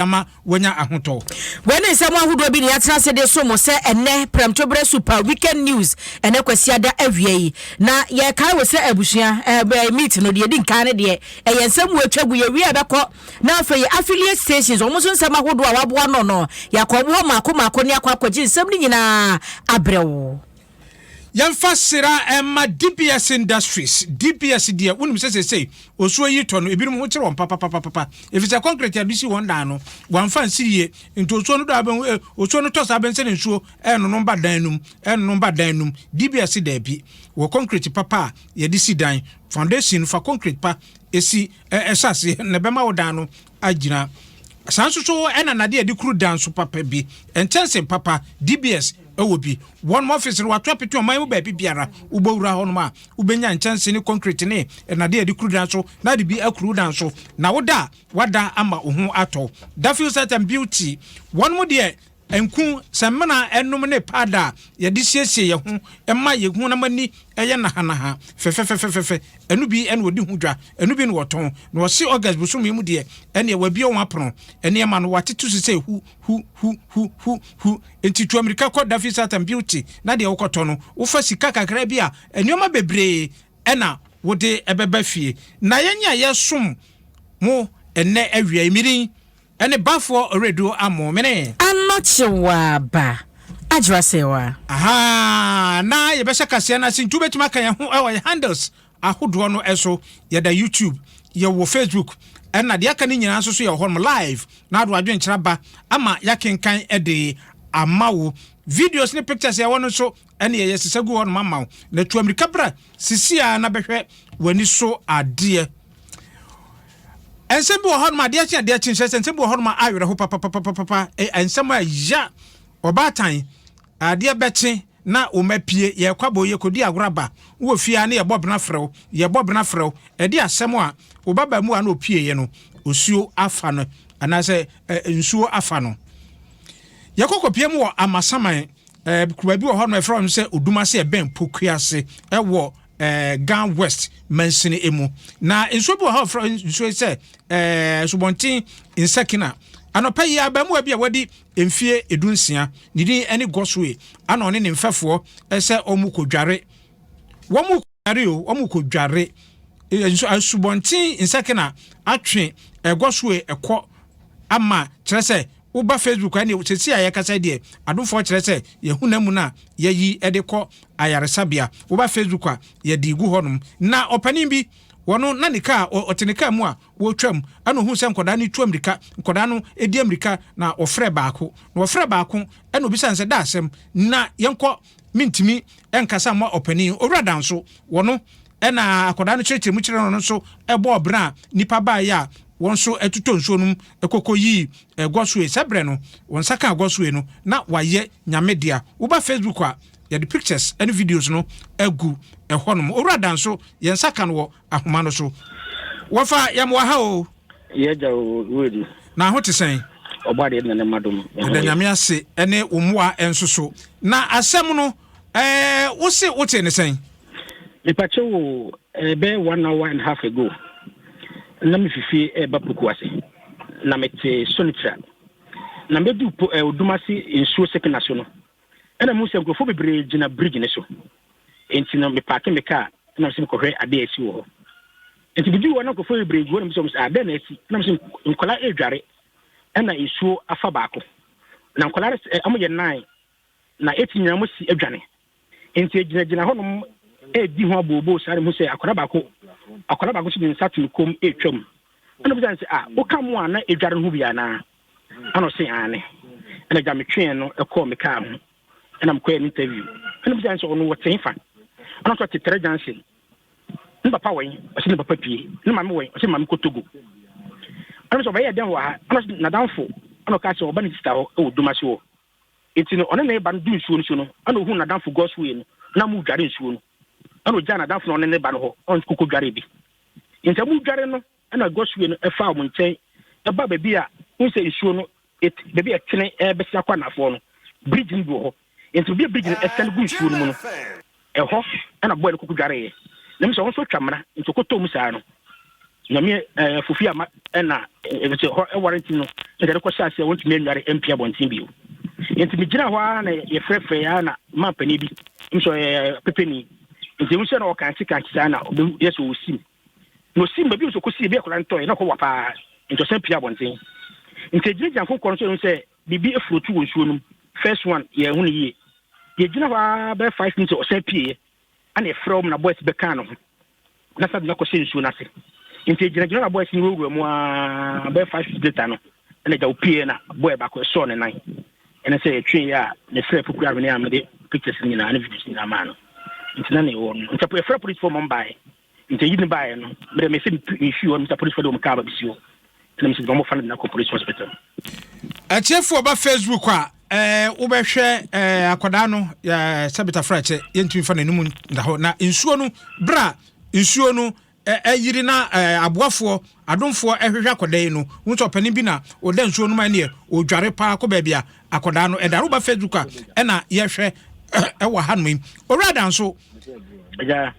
ama wanya ahoto when nsɛm ahodo bi ne yɛtra se de so mo sɛ ene premtobre super weekend news ene kwasi ada awie na ye kai wo sɛ abusua meet no de di nkan ne de ɛyɛ nsɛm wo atwagu ye wi abɛkɔ na afei affiliate stations omo so nsɛm ahodo a waboa no yakɔbo ho mako ne akɔkɔgye nsɛm ni nyina abrewo Yamfa sira emma DPS Industries DPS dia wonu say osuo yi to no ebirum ho kire won papa efisa concrete adisi won dan no wanfa nsiriye nti osuo no do aben osuo no to sa aben se ne nsuo enono ba dan num DPS da bi wo concrete papa ye disi dan foundation fa concrete pa esi esase ne bema wo dan no agina sansuso ena na de kru dan so papa bi entense papa DBS ewobi one more office wa trapetu o man ba biara ubowura ho no ma ubenya ntense ni concrete ne na de kru dan so na de bi akru dan so na wada ama ohu ato da feel certain beauty one more de enku semana enum ne pada ye de siesie ye ho emma ye hu na mani eye na ha fe enu bi en wodi hu dwa enu bi ne woton na wo se August busum mu de ene wa bi o apono ene ma no watetu se hu enti America ko da fi certain beauty na de wokoto no wo fa sika kakra bi a enoma bebre ena wo de ebeba fie na yenya ye som mo ene awia imirin ene bafo radio amo mene anochewa ba ajrasewa aha na ye besha kase na sin tubetuma kan ye ho e handles ahodo no eso ye da YouTube ye wo Facebook ena de aka ni nyina so ye ho live na ado adwen kyera ba ama yakenkan e de amawo videos ne pictures ye wono so ene ye sesagu ho no mamawo na tu America bra sisia na behwe wani so ade ensem bi wo hon ma de achi ade achi ensem bi wo hon ma awere ho papa ensem a ya obatan ade beti na o mapie ye kwabo ye kodi agoraba wo fia na ye bobna frew e de asem a o baba mu a na opie ye no osuo afa no anase nsuo afa no ye kokopie mu wo amasaman kuba bi wo hon ma from se odumase e ben pokuase e wo Gan West mensini emu na nsuo bi wo ha from nsuo se subontin insakina anopa yi abamu abi a wadi emfie edunsia nidi ene goswe ana one ne mfefo ese omukodware omukodware subontin insakina atwe goswe ekọ ama kyerese uba Facebook ani sesi aye kasa de adofo kyerese yehunamu na yeyi edekọ ayaresabia uba Facebook a ye digu honum na opanin bi wono na nika otenika mu a wo twam ana hu se nkoda ni twam rika nkoda no edi Amerika na ofre baako ana obisa nse da asem na yenko mintimi enkasa ma opanin owrada nso wono ena akoda no kyerkyere mu kyerɛ no so ebo obra nipa ba ya wonso etuto nso num ekokoyi gosue sebre no wonsaka gosue no na waye nyamedia uba Facebook a ya the pictures and videos no egu ehonum owrada nso yensaka no ahoma no so wofa yamwa ha o yeja wedi na ho tesen obade na madum de nyame ase ene umwa ensoso na asem no wose wote ne sen mepache wo be 1 hour and a half ago na mefifi bapukuase na mete sonitra na medu odumasi nsuo sekenaso no ena mu se nkrofo bebre gina bridge ne so enti na me park me car na se kohwe ade asi wo ho enti bidu wo na nkrofo bebre go na me se ade na asi na me se nkola edware ena nsuo afa baako na nkola amoye 9 na etinya mo si edwane enti gina ho no di ho abobo sare mu se akola baako so bin satu kom etwam ana bi say o kam wa na edware ho bia na ana se ane ana ga metwen no ekọ me ka ho ana mkọ an interview ana bi say ono woten fa ana so tetere jansen n papa wen o se papa pie n mama wen o se mama kotogo ana so ba ye den wa ana na danfo ana ka se oba ni sister ho e odumase wo enti no ona na e ba ndu nsuo no ana ohu na danfo goswe no na mu dware nsuo no ano jana danfo no ne ba no ho on kuku dware bi nta mu dware no ana goswe no e fa mo nchen e ba baby a unse isuo no baby etene e be sia kwa nafo no bridge ndu ho nta bi bridge e sel gu isuo no e ho ana boy kuku dware ye nem so on so twamra nta ko to mu sa no nyame fufi ama na ete warranty no e de ko sha se want me nware MP abontin bio enti me gina ho na ye frefre ya na ma pani bi nso pepeni enti nso na o kan tika kisa na yeso osim no sim ba bi so ko si bi akola ntoy na ko wapa nto se pia abontin enti gina janko ko nso se bibi efrotu wo nsuo num first one ye hu ne ye ye gina ho ba 5 minutes o se pie ana from na boys be kan no na sa na ko se nsuo na se enti gina boys ni wo mu a ba 5 data no na ja opie na boy ba ko so ne nan ene say twen ya the free for kware ne amede pictures ni na videos ni na ma no nti na ne wo no nti po free police for Mumbai nti yi ni bae no me se mi fi won police for do ka ba bisio ene me se do mo fa na ko police hospital achefo ba Facebook wo be hwe akoda no ya sabita frache yentumi fa na numu nda ho na nsuo no bra nsuo no ayiri na aboafo adomfo ehwehwe akoda yi no wonto pani bi na oda nsuo no ma ne odware pa ko ba bia akoda no edaro ba Facebook na yehwe ewa hanum orada nso ja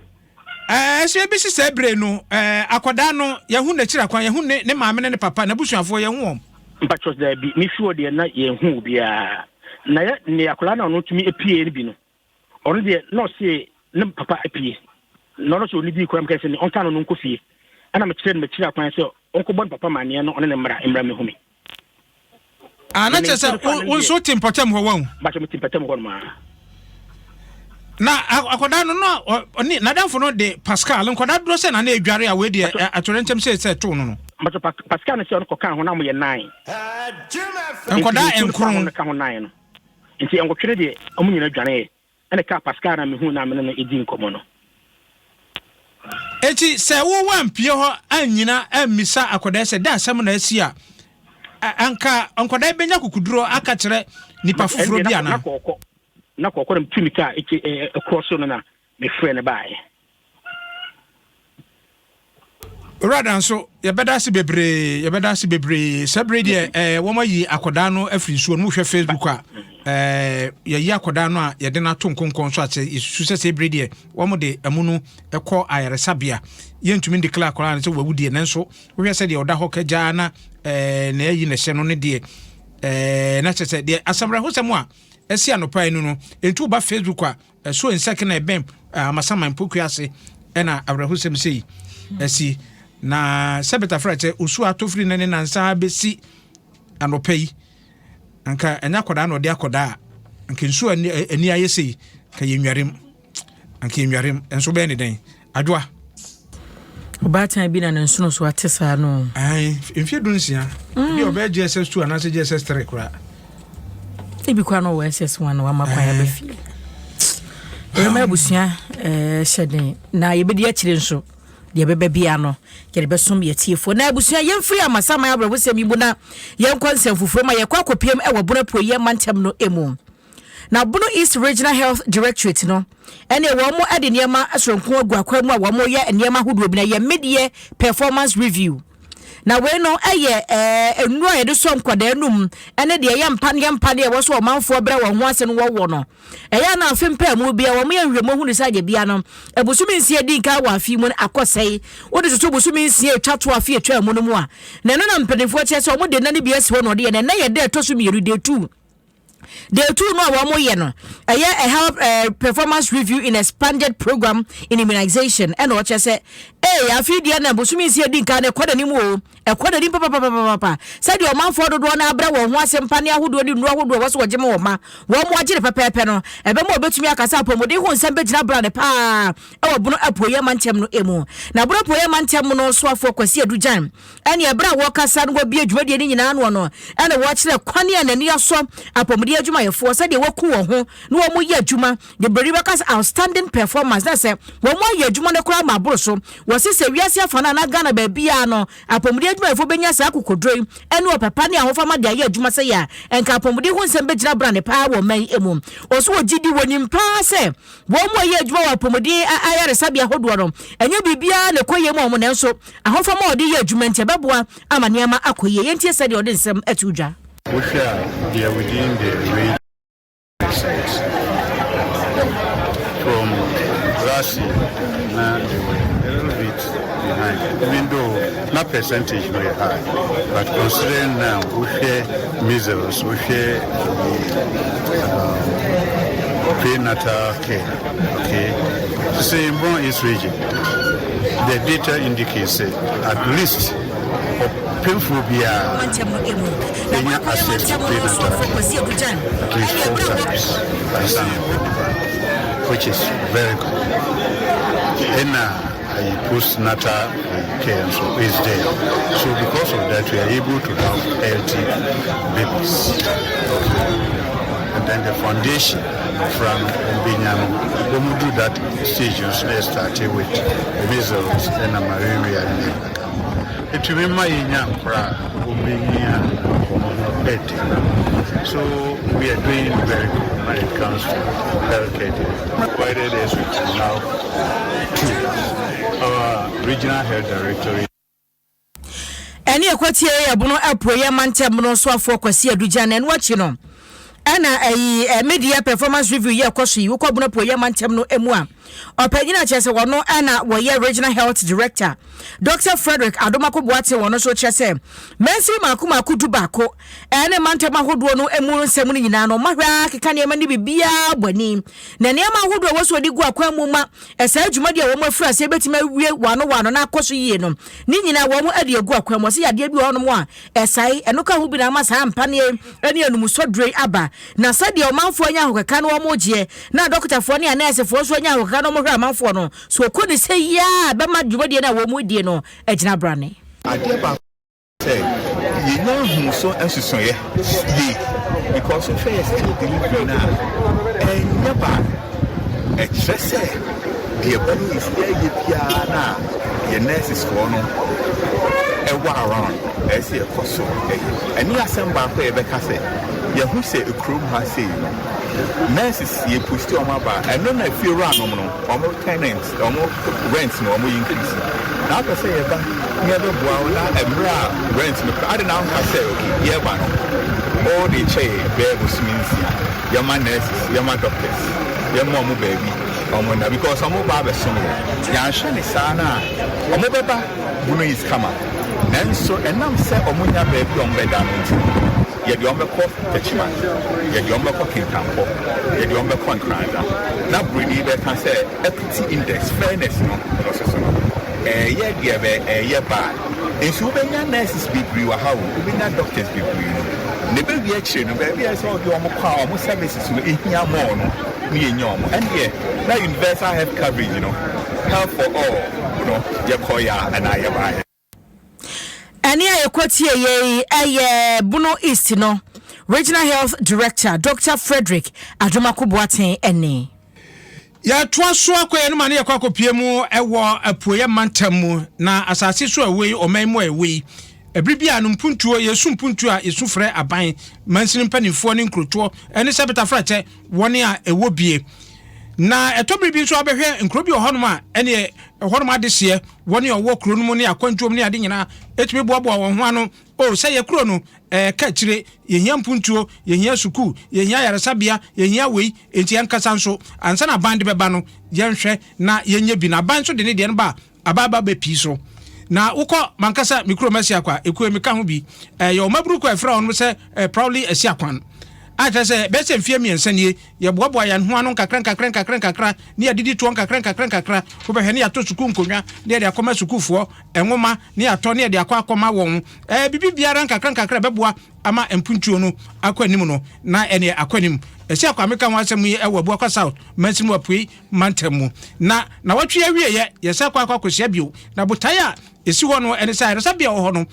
se bi se bre no akoda no yehu na kira kwan yehu ne maame ne papa na busuafo yehu mpachos da bi mi fi ode na yehu bia na ya ne akola na no tumi epie ni bi no ono de no se ne papa epie no so ni bi ko am kese ni onka no nko fie ana me kire akwan se onko bon papa mane no ono ne mra me humi ana chese unso timpotem ho wan ba che timpotem ho ma na akoda no no oni na danfo no de Pascal nkoda dro se na edware a we de atorentem se to no but Pascal ne se on ko kan ho na mo ye 9 nkoda enkron ka ho 9 no nti enko twere de omu nyina dwane ene ka Pascal na me hu na me no edi nkomo no echi se wo wampie ho anyina amisa akoda se da asem na asi a anka nkoda benya kukuduro aka kire nipa fufuro bia na kokko dem tumika cross no na me frɛ ne bae Rada so ye beda se bebre sebre de wo mayi akoda no afri nsuo no hwe Facebook ye yi akoda no a ye de na to nkonkon so ate isu se sebre de wo mo de amunu ekɔ ayaresabia ye ntumi declare akoda no se wawudie nanso wo hwe se de oda hokaja na na yi ne hye no ne de na chese de asamra hosem a esi anopa enu no entu ba Facebook so ensek na ebem amasama mpoku ase na abrahosem sei esi na sabeta frache osu atofri nane nansa besi anopa yi anka enya koda na odi akoda anka nsu ani ayesei ka yenwarem anka yenwarem enso be ne den adwa obatan bi na nsu no so atesa no ai mfie dunsia bi obe GSS2 anase GSS3 kura ebi kwa no SS1 wa makwan ya befi ema busia hyeden na yebedi akire nso de bebe bia no kede besom ye tiefo na busia yemfiri amasama ya brabo sem ibu na yenkonsem fufuro ma yekwa kopiem e wobona po ye mantem no emu na Bono East Regional Health Directorate no ene wo mo ade niema asronko aguakwa mu a wo mo ye niema hodo bi na ye mid-year performance review na we no eye enuro ye de so nkwada num ene de ye mpa de wo so manfo bra wo ho ase no wo no eya na afempa mu bia wo mo ye hwemo hu ni saje bia no ebusumi nsie di nka wa afi mu akosei wo de so busumi nsie twato afi etwa mu no mu a na no na mpanefo che se wo de na ne bia se wo no de ye na ye de to so mieru de tu the two no wa moye no a health performance review in expanded program in immunization and what you say afi dia na bosumi sie di nka na kwada ni mu o kwada ni papa said your man for do na abra wo ho asempane ahodo ni nuru ahodo wo so wogeme wo ma wo mo agire pepepe no ebe mo betumi akasa apomode ho nsem begina bra ne pa e wo Bono apoye mantem no emu na Bono apoye mantem no so afo kwasi adujan ene e bra wo kasa no bi adwumade ni nyina no ene wo kire kwane anani aso apomode adwuma yefo said wo ku wo ho no wo mo ye adwuma the very workers outstanding performance na say wo mo ye adwuma ne kura ma boro so wo se wiase afana na Ghana ba bia no apomudi adwuma efo benya sa akokodroi ene o papa ne ahofama de aye adwuma se ya enka apomudi ho nsem begina bra ne pa wo man emu oso ogidi wonim pa se wo mo ye adwuma wa apomudi ayare sabia hodo no enye bibia ne koye mo ne nso ahofama odi ye adwuma ntia beboa amane ama akoye yentie se de odi nsem atudwa we share they are within the range from last year a little bit behind, even though not percentage very high, but considering now we share measles, we share prenatal care, okay? So in Born East region, the data indicates at least painful beer access to prenatal care at least 4 times by sample, which is very good. And postnatal care so is there. So because of that, we are able to have healthy babies. And then the foundation from Binyano, when we do that stage, they started with measles and malaria. It will be my young crowd, so we are doing very good when it comes to healthcare. Provided as we now to our regional health directorate. Any equity area, Bono, a prayer man, Temno, so for Quasia Dujan and what you know. Ana a media performance review ya koshi wo kwabuna po ya mantem no emu a opanyina chese wono ana wo ye regional health director Dr. Frederick Adom akobwate wono so chese mensi makuma kudu bako ene mantem ahodo no emu nsem ni nyina no mahwa keka ne mani bibia bwani na ne ma ahodo wo so odigu akwamu ma esa adwuma de wo mafura se betima wie wano na akoso yie no ni nyina wo mu ade agu akwamu se yade bi wo no mo a esai eno ka hu bi na ma sa mpane ene enum so dre aba na sadia omanfo anya hokaka no omoje na doctor fo ne nurse fo so anya hokaka no mo hwa amanfo no so ko ne se ya be ma dwumade na wo mu die no agina brane ade ba say you know who so ensusun ye because of face delivery na never excess the body is there you na your nurses for no e wa around e see e koso any assemble ko e be ka say ya who say a crew has say nurses ye push to omaba and no na feel run no omo tenants omo rent no omo increase na ka say e ba never boa na emra rent no I don't know how say okay yeah ba no all the chair be means ya man nurses ya man doctors ya mo baby omo na because omo ba be so ya hwe ni sana omo beba bunu is come and so enam say omo nya baby omo beda no ye di ombe ko techima ye di ombe ko kinkampo ye di ombe ko nkranda na bruni be kan say equity index fairness no so ye di be ye ba ensu be nya nurses be bri wa ha wo be nya doctors be bri no ne be wi akire no be bi say odi omo kwa omo services no ehia mo no ne ye nya omo and ye na universal health coverage you know health for all you know ye koya and I buy Ani ayekwati ye Bono East no Regional Health Director Dr. Frederick Adom akobwate ene ya twaso akoye no mane yakwa kopie mu ewo apoye mantamu na asase so awei omanmu awei ebribia no mpuntuo yesu mpuntuo a yesu frɛ aban mansini mpanimfo ne nkroto ene sebeta frache woni a ewo bie na etobribi so abehwe nkrobi ohonum a ene ohonum adehye woni owo kro no mu ne akwantuom ne ade nyina etumi boaboa won ho ano o sɛ ye kro no ka kire yehia mpuntuo yehia suku yehia yaresabia yehia wei enti yankasa nso ansa na band beba no yenhwɛ na yenya bi na ban so de ne de no ba ababa be pi so na ukọ mankasa mikromasi akwa ekuwe mika ho bi ye omaburu ko afra on se proudly asi akwan ata se be se mfie miensa nie ye boaboa yan ho anu kakran ne adidi to kakran ko be he ne yato suku nkonwa ne de akoma sukufo enwoma ne yato ne de akoma won bibi biara kakran beboa ama empuntuo no akwanim no na ene akwanim esi akwa meka ho asem yi ewo Abuakwa South mansimu apui mantamu na watwe awie ye se akwa kwakosia bio na botaya esi ho no ene sai resabia ho no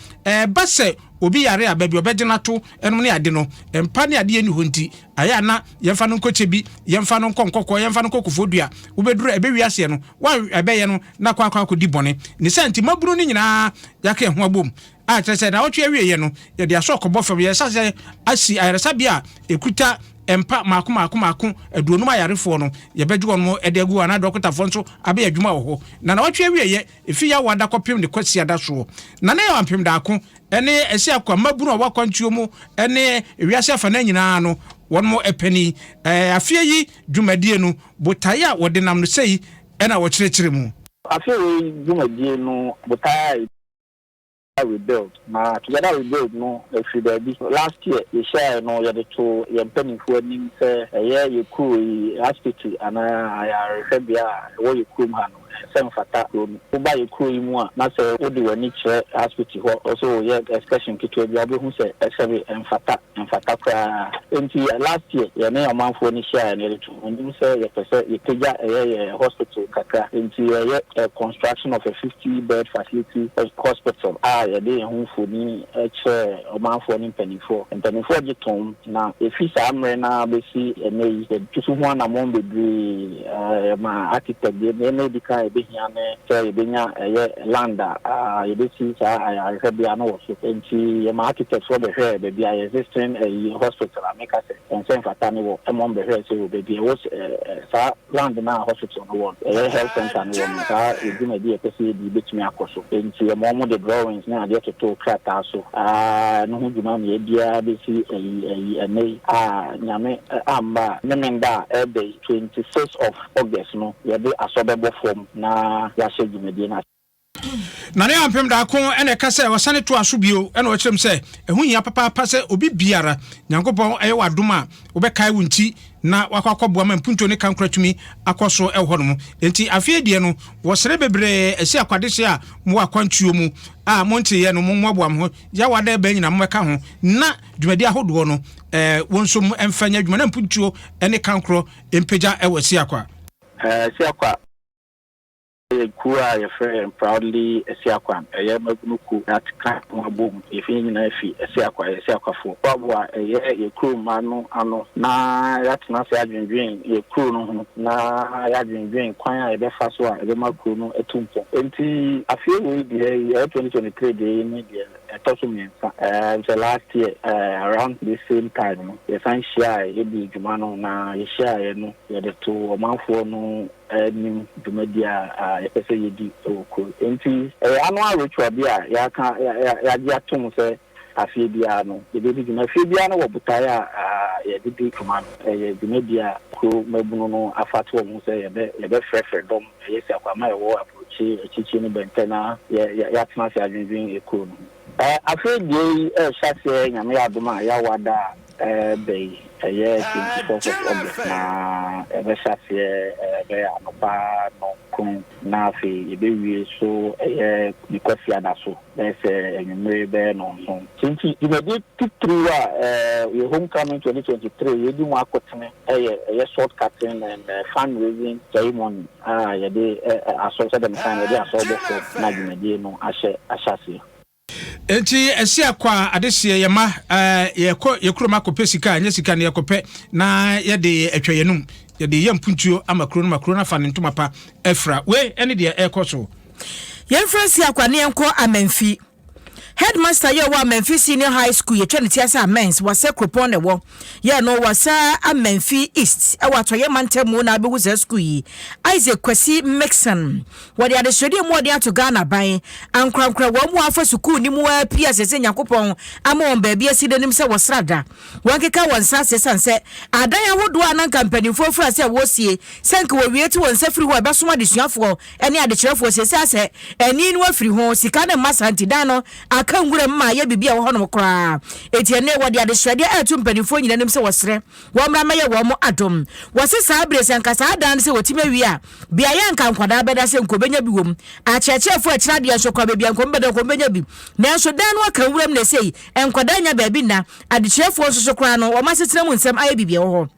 base obi yare ababi obegina to enum ne ade no empa ne ade eni ho nti aya na yemfa no nkoche bi yemfa no nkonkoko yemfa no kokofodua ubeduru ebewi ase no wa ebeye no na kwa akodi bone ni senti maburu ni nyina yake ho abom a tese na watwe awie ye no ye de asokobɔ fam ye sase asi ayaresabia ekuta empa maako aduonum ayarefo no ye bedwo no ede agu ana dokotafo nso abe adwuma wo ho na watwe awie ye efi ya wada kopem de kwasi ada so na na ya ampem da ako ene esi akwa maburu wa kwantuo mu ene ewiase afa na nyina no wonmo epani afie yi dwumadie no botaya wode nam no sei ena wo kyerɛkyerɛ mu I feel we no but I rebuild. Together we build no if you last year you share no you to your penny for him say you cool hospital and I refer where you cool man sem fata room buy you cool mu na say we do any chair hospital also yeah excursion kitwe bi obo say exhibit and fata kra enti last year you na man for ni share na to him say you say you teja hospital kaka enti construction of a 50-bed facility hospital ya dey hu for ni chair o man for ni penifo giton na efisa amre na be si enei tutu ho na mon bebre ma architect dey na be kai be hiane say be nya landa you be see I be no so enti ma architect for the here be existing hospital America say and say fatani wo among the here say be was sa land na hospital no one health center no one sa e be na dey pese di betumi akoso enti mo the drawings na dey to krata so no hu duma me bia be see enei nyame amba nemenda day 26th of August no ye be asobebo form na ya shegi medina na ne ampem da ko ene ka se wasane to asobio ene o kyerem se ehu hia papa se obi biara nyankopon eye wadom a obekai wunti na wakwakoboa ma mpunto ne kankratumi akoso ehonum enti afie die no wosere bebre esi akwade se a mo akwantuo mu a monte ye no mo moaboam ho ya wada ba nyina mo ka ho na dwumadi ahodo no wonsom emfanya dwuma na mpuntuo ene kankro empeja ewasi akwa si akwa Kua your friend proudly Esiakwan, a Yamaguku at Boom, if you know Esiakwa for Pabwa, a crew manu, ano, na that's not Adrian Green, a crew, na Adrian Green, Quine, a Befaswa, a Demacuno, a Tumpo. And I feel we the 2023 day in India. The last year around the same time the fan share ebi jumano na share no ye the to omanfo no nim dumedia epese yedi oko enti annual ritual bia ya kan ya atom say afie bia no ye be djuma afie bia no wobutaya ye di jumano ye dumedia ko mabunu no afato mo say ye be frefe dom ye se akwama ye wo approach echichi ni bentena ya tena se adwin eko no I feel gay chassis and Adom ya wada bay a year 24th of August na ever chassis no pa no kun na fi be so because ya da so there's a be no so since you be through your homecoming 2023 you do one cutting a shortcutting and fundraising ceremony ya dey associate them kind of associate na you no chassis enti esi akwa adesie yema yekroma kopesika anya sika ne yakopɛ na yede atwayenum yede yampuntuo amakro no makro na fa ne ntomapa efra we ene de ekoso yemfrasi akwa ne enko amanfi headmaster ye wa Memphis Senior High School ye twene tiasa mens wase kropon ne wo ye no wasa Memphis East e wato ye mantemu na be wuza school yi Isaac Kwasi Mixon wode ade hwede mu ode ato Ghana ban ankrankra wo mu afa school ni mu apia sese Yakopon amon ba bia side nim se wosrada wankeka wonsa sesanse adan ahodo anan company fofura se wosie senke wo wieti wonsa firi ho be soma de suafo ene ade kyerefo sese ase eni no afiri ho sika na masanti dan no kangure mma ye bibia wo hono kra etiene wode ade hwede atu mpanifo nyina nim se wosre wo mra maye wo mo adom wose saa brese ankasa adan se wotime wi a bia ye nka nkwada beda se nkobenya bi wom a chechefo akira de so kwa bia nkombeda nkombenya bi na so dan no akawuram na sei enkwada nya ba bi na ade chefo so kra no wo masetere mu nsem aye bibia wo ho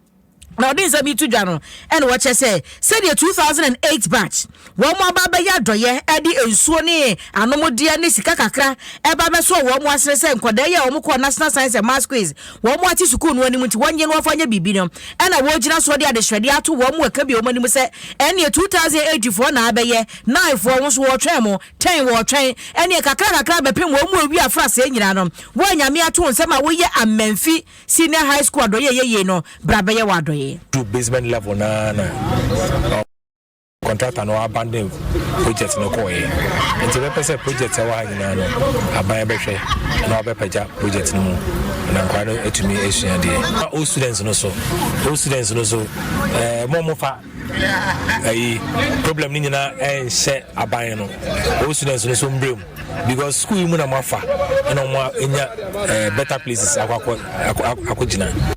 na odin sabi tu dwano ene wo che say the 2008 batch wo mo aba ya doye edi ensuo ni anomodia ni sika kakra eba be so wo mo asere se nkoda ye wo mo ko national science and math quiz wo mo ati school no anim ti wonye no afanya bibi no ena wo gina so de ade hwede ato wo mo aka bi wo anim se ene 2084 na abaye 9 fo wo so wo twen mo 10 wo twen ene kakra be pem wo mo wi afra se nyina no wo nyame ato nsem a wo ye Memphis Senior High School adoye ye no brabe ye wa adoye to basement level na contractor no abandon project no ko e nti be pese project e wa nyina no aban be hwe na obepaja project no mu na nkwa no etumi esua de all students no so mo fa problem ni nyina ense aban no o students no so mbrem because school mu na mafa na mo enya better places akogina.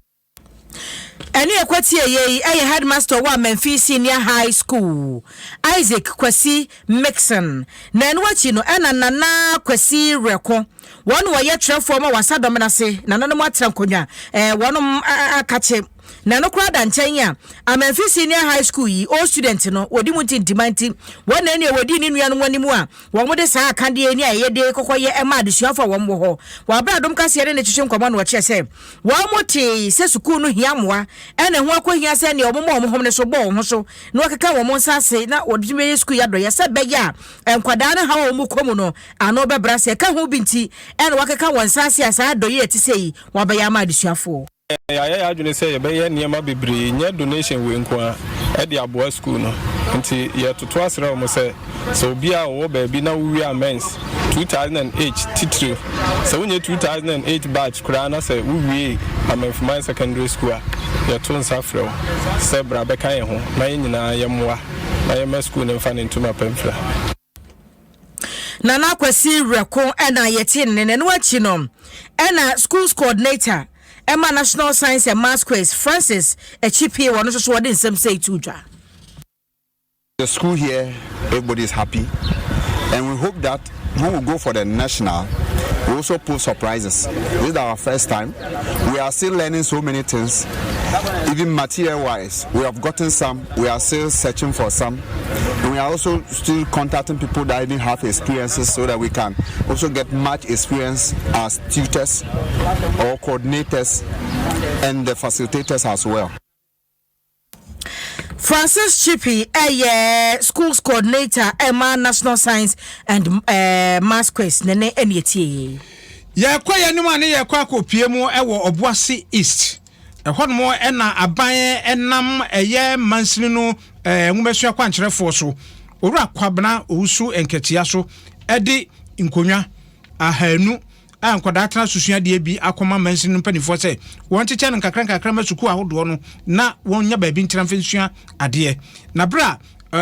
Any equity a headmaster wa Memphis Senior High School Isaac Kwesi Mixon na nwachi no nana Kwesi Reko one wa ye transformer wasa dominase na no mo atrankonya wonom akache na no kwada nkyenya Memphis Senior High School yi all student no wodi mutintimanti wona ne wodi ni nua no wanimu a wo mo de saa akade ni aye de kokoye ema adesuafo wo mo ho wa bra dom kase ne twetwe nkwama no che se wo mo te se sukuu no hiamoa ene ho akohia se ne omo mo hom ne so bo ho so na wakeka wo mo nsase na wodi me school ya do ye se beya enkwada na ha wo mo komu no ano bebra se ka ho binti ene wakeka wo nsase asa do ye ti sei wa beya ma adesuafo. I adwene say be niema bebre nya donation we nko a de aboa school no nti ye toto asra o mo say so obi a wo ba bi na we amens 2008 titri so we 2008 batch kura na say we amemfuma secondary school ye to nsafro say bra be kan ho na nyina ye moa na ye ma school ne mfa ne ntuma pamfra Nana Kwesi Reko ena yetin ne no achi no ena schools coordinator Emma National Science and Maths Quiz Francis Echipi one so word in some say tuja. The school here, everybody is happy, and we hope that when we go for the national, we also put surprises. This is our first time. We are still learning so many things, even material-wise. We have gotten some. We are still searching for some. And we are also still contacting people that didn't have experiences so that we can also get much experience as tutors or coordinators and the facilitators as well. Francis Chippy, schools coordinator, Emma National Science and Maths Quiz, Nene Enieti. Ya kwa ya numa ne ya kwa kopie mu ewo Obuasi East. Ehon mo ena aban enam eye mansini no nwumesu akwa nkyerefo so. Owura kwabna owusu enketia so edi nkonwa ahanu ankwada atena susua de bi akoma mansini mpanifo se won cheche no kakran masuku ahodo no na wonya ba bi ntira mfensua ade na bra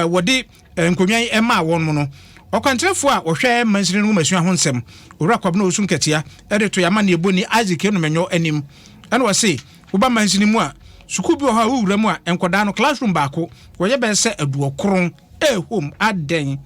wodi nkonwa ema won mu no okwantrefo a ohwe mansini no masua ho nsem owura kwabna owusu nketia ede to yama ne eboni Isaac no menyo anim ana wase woba mansini mu a suku bi ho a wura mu a enkwada no classroom baako woye be se aduokron home aden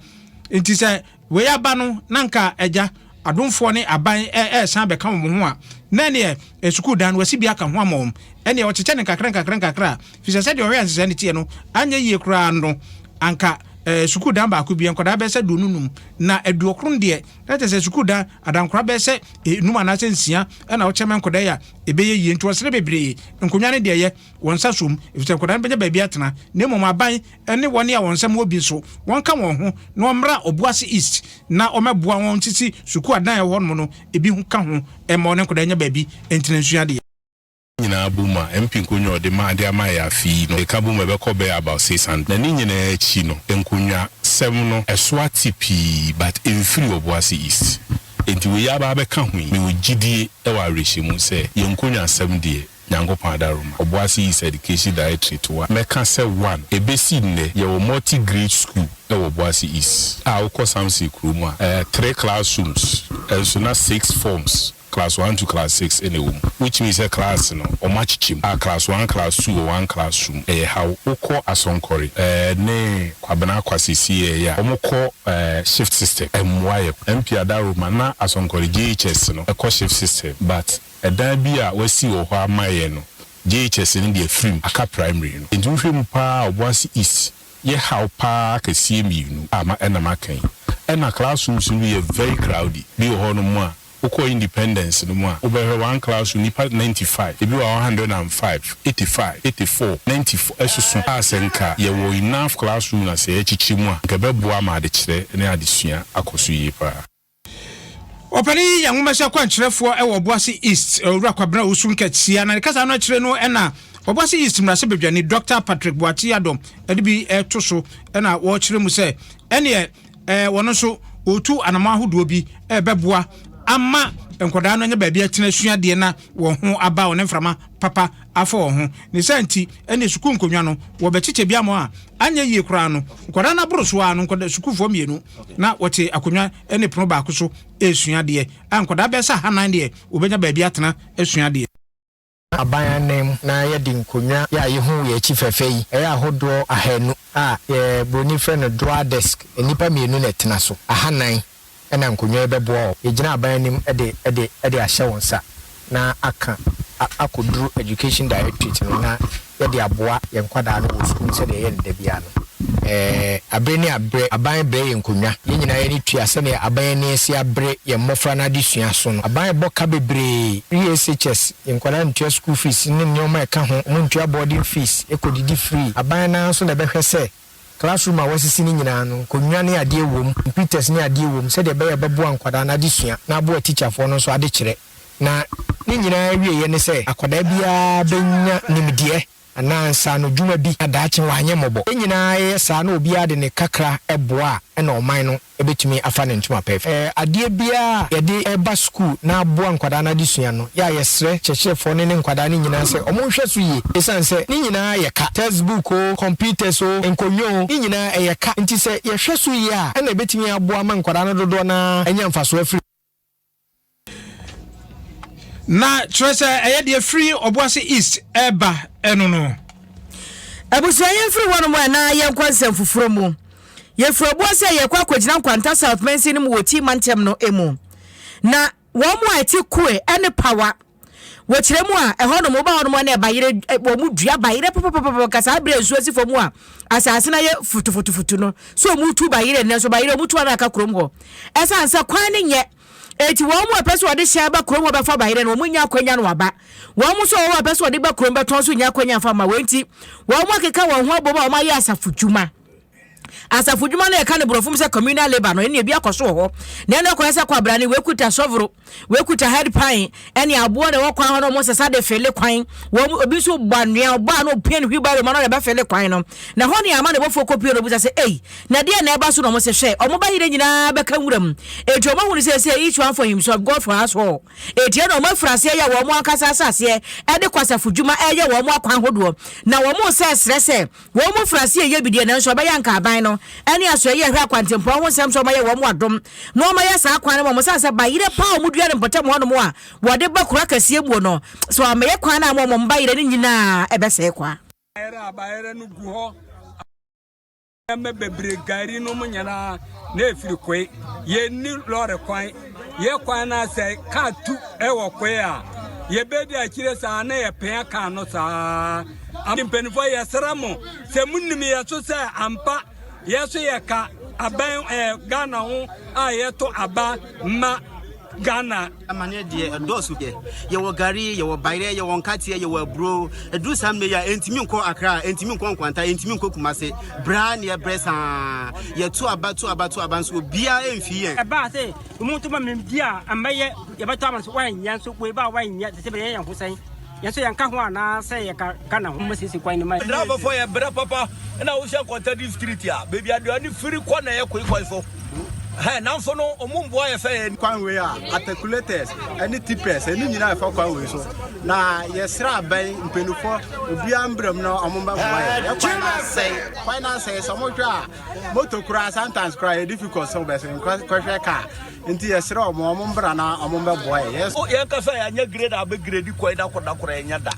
enti se we aba no nanka eja adomfo ne aban san be ka mo ho a na ne suku dan wasi bi aka ho amom ene o cheche ne kakran fi se de ohwe ansese ne tie no anya yie kura no anka suku dan ba ko bi enkoda be se donunum na aduokron de na te se suku dan adankora be se numa na se nsia na o chema enkoda ya ebeye yie nto sere bebre nkonwa ne de ye wonsa som fi se enkoda be ba bi atena na mom aban ene woni a wonsa mo obi so wonka won ho na omra Obuasi East na omeboa won titi suku adan e ho no no ebi hu ka ho e ma onenkoda nya ba bi entinansu ade nyina buma MP nkonwa ode ma ade ama ya fi no e ka buma be ko be about 600 na ni nyina echi no nkonwa 7 no eso tipi but in free Obuasi East enti we ya ba be ka hu me ogidie e wa reshimu se ye nkonwa 7 die nyango padaruma Obuasi East education directorate to meka se 1 ebesi ne ye wo multi grade school e Obuasi East a wo ko samsi kruma 3 classrooms and so na 6 forms class 1 to class 6 in a room, which means a class no or match chim class 1 class 2 or 1 classroom how oko asonkori ne kwabana kwasisi ya omoko shift system mwaye MP adaruma na asonkori JHS no a shift system but a dabia wasi o ho amaye no JHS ni de free aka primary no nti hwe mu pa Obuasi East ye how pa ka CMU no ama na makan na classrooms no be very crowded bi ho no mu a Oko independence no mo a obewe 1 class nipa 95 ebi wa 105 85 84 94 esusu asenka ye wo enough classroom na se echichi mu a nke beboa ma de kire ne adesua akoso yi pa opani ya nwumase kwankyerefo e wo Obuasi East owura kwabna osun katia na kasa no kire no na Obuasi East mrase bedwane Dr. Patrick Boati Adom ede bi to so na wo kire mu se ene wono so otu anama hodo bi beboa ama enkoda no nya baabi atena sua de na wo ho aba wo ne mframa papa afọ wo ho ne santi ene suku nkonwa no wo bechiche bia mo a anya yie kura no enkoda na boroso a no enkoda suku fo mienu na wote akonwa ene pono ba so esua de enkoda be sa hanan de obenya baabi atena esua de abayanem na yedi nkonwa ya yehu ye chifefe yi eya ahodo ahanu a ye broni friend no draw desk enipa mienu na tena so ahanan ena nkonwa ebebo ye gina abayanem ede ahye wonsa na aka akoduru education directorate no na yedi aboa ye nkwada no wo school se de ye nda bia no abreni aban bre ye nkonwa ye nyina ye ni tua se ne aban ne si abre ye mmofra na disua so no aban boka bebre ESHS ye nkwada ntua school fees ne nyoma e ka ho mo ntua boarding fees ekodidi free aban na so na behwe se classroom a wasisi ni nyina no konwa ne ade ewom computers ne ade ewom se de be ye bebo ankwada na disua na abo teacher fo no so ade kire na ni nyina wie ye ne se akwada bia benya nimdie anansa no dwuma bi adaache wanye mobo nyina ye sa na obi ade ne kakra eboa na oman no ebetumi afa ne ntuma pef ade bia ye de eba school na aboa nkwada na disua no ya yesre chechefo ne nkwada ne nyina se omonhwe so yi esanse ni nyina ye ka textbook o computers o enkonyo ni nyina ye ka nti se ye hwe so yi a na ebetumi aboa man nkwada no dodo na enya mfaso afri na tresa de free oboase east eba eno no abusuan ye free wono mo na ye nkwansam fufuro mu ye free oboase ye kwa kwagina nkwanta south mensi ni mu woti mantem no emu na wo mo ati kue ene power wo kire mu a eho no mo ba wono mo na bayire wo mu dua bayire papa kasa bre nsuo si fo mu a asase na ye futu no so mu tu bayire ne so bayire mu tu na aka krom ho esa ansa kwan ne nye eti wo mu apeso de hia ba krom ba fa bayire no mu nya kwanya no aba wo mu so wo apeso de ba krom ba ton so nya kwanya fa ma wenti wo mu akeka wo ho aboba o ma ye asafudwuma na eka ne brofum se communal labor no ene bia koso ho na ene kwasa kwa brane we kuta sovro we kuta head pine ene abo de wo kwan ho no mo sesa de fele kwan wo obi so banua oba no pien hwibaro ma no de ba fele kwan no na ho ne ama ne bo fokopio no buza se na de na eba so no mo se hwe o mo ba hire nyina be ka wuram ejo mo hu se each one for himself God for us all etie no mo frase ya wo mo akasa asase e de kwasa fudwuma eye wo mo akwan hodo na wo mo se stress wo mo frase ye bidie na so ba yanka aban no ani aso ye hwa kwantempo ho sem so ma ye wo mo adom no ma ye sa kwan no mo sanse ba yire pa o mu dua ne potem ho no mo a wo de ba kura kasie mu no so ma ye kwan na mo ba yire ni nyina e be se kwa bayire no gu ho me bebre gari no mo nyana na efiri kwe ye ni lore kwan ye kwan na se ka tu e wo kwe a ye bedi akire sa na ye pen aka no sa ampenfo ye sramo se munimi ye so se ampa yeso ye ka aban Ghana ho a ye to aba ma Ghana amane de dosu de ye wo gari ye wo bayre ye wo nkate ye wo bro edu sam me ya entimi nko akra entimi nko nkwanta entimi nko kumase bra ne bresa ye to aba nso bia emfi yen eba se umuntu ma membia amaye ye bata ma so wan yan so ko eba wan yan se be yan husan yeso yan ka ho ana se ye ka Ghana ho masisi kwan ni mai driver for ye bra papa na wo hye kwanta district ya baby aduani free corner ye koi so now for no omumbo ye fe kwan we a articulators any tippers any nyina fa kwan we so na yesra ban mpenufo obi ambram no omumba boy kwan na say some twa motor crash sometimes cry difficult so be say kwahwe car nti yesra omumbra na omumba boy yes o ye ka fa ya nya grade abe grade kwai da koda nya da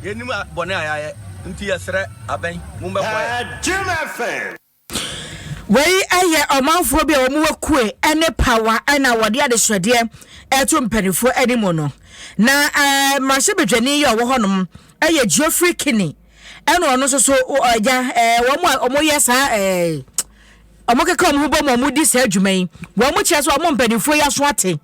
yenim bone ayaye nti yesra aban mumba boy Jim FM wei aye omanfo bi a wo mu wakue ene power ana wode ade swede eto mpanifo animo no na mahye bedwani ye wo honom aye Geoffrey Kinney eno ono so oja wo mo yesa omokeka omhubo mo mudi sa adwuma yi wo mo kire so mo mpanifo ya so ate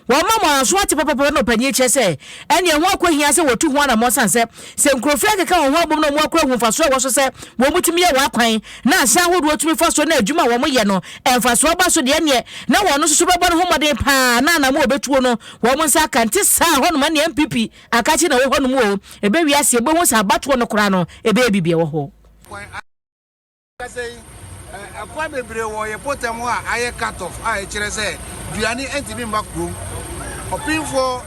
wo mama so ate papa no panye kire se ene ho akohia se wotu ho na mo sanse se nkrofia keka ho abom no mo akora hu faso wo so se wo mutumi ye wa kwan na asa hodo otumi faso na adwuma wo mo ye no emfaso ba so de ne na wo no so bebo no ho moden pa na mo obetuo no wo mo nsa kante sa ho no ma ne MPP akachi na wo ho no mo ebe wi ase ebe ho sa bato no kora no ebe bibie wo ho akwa bebre wo ye potem a aye cut off a kire se duani entimi mbakrom Opinfo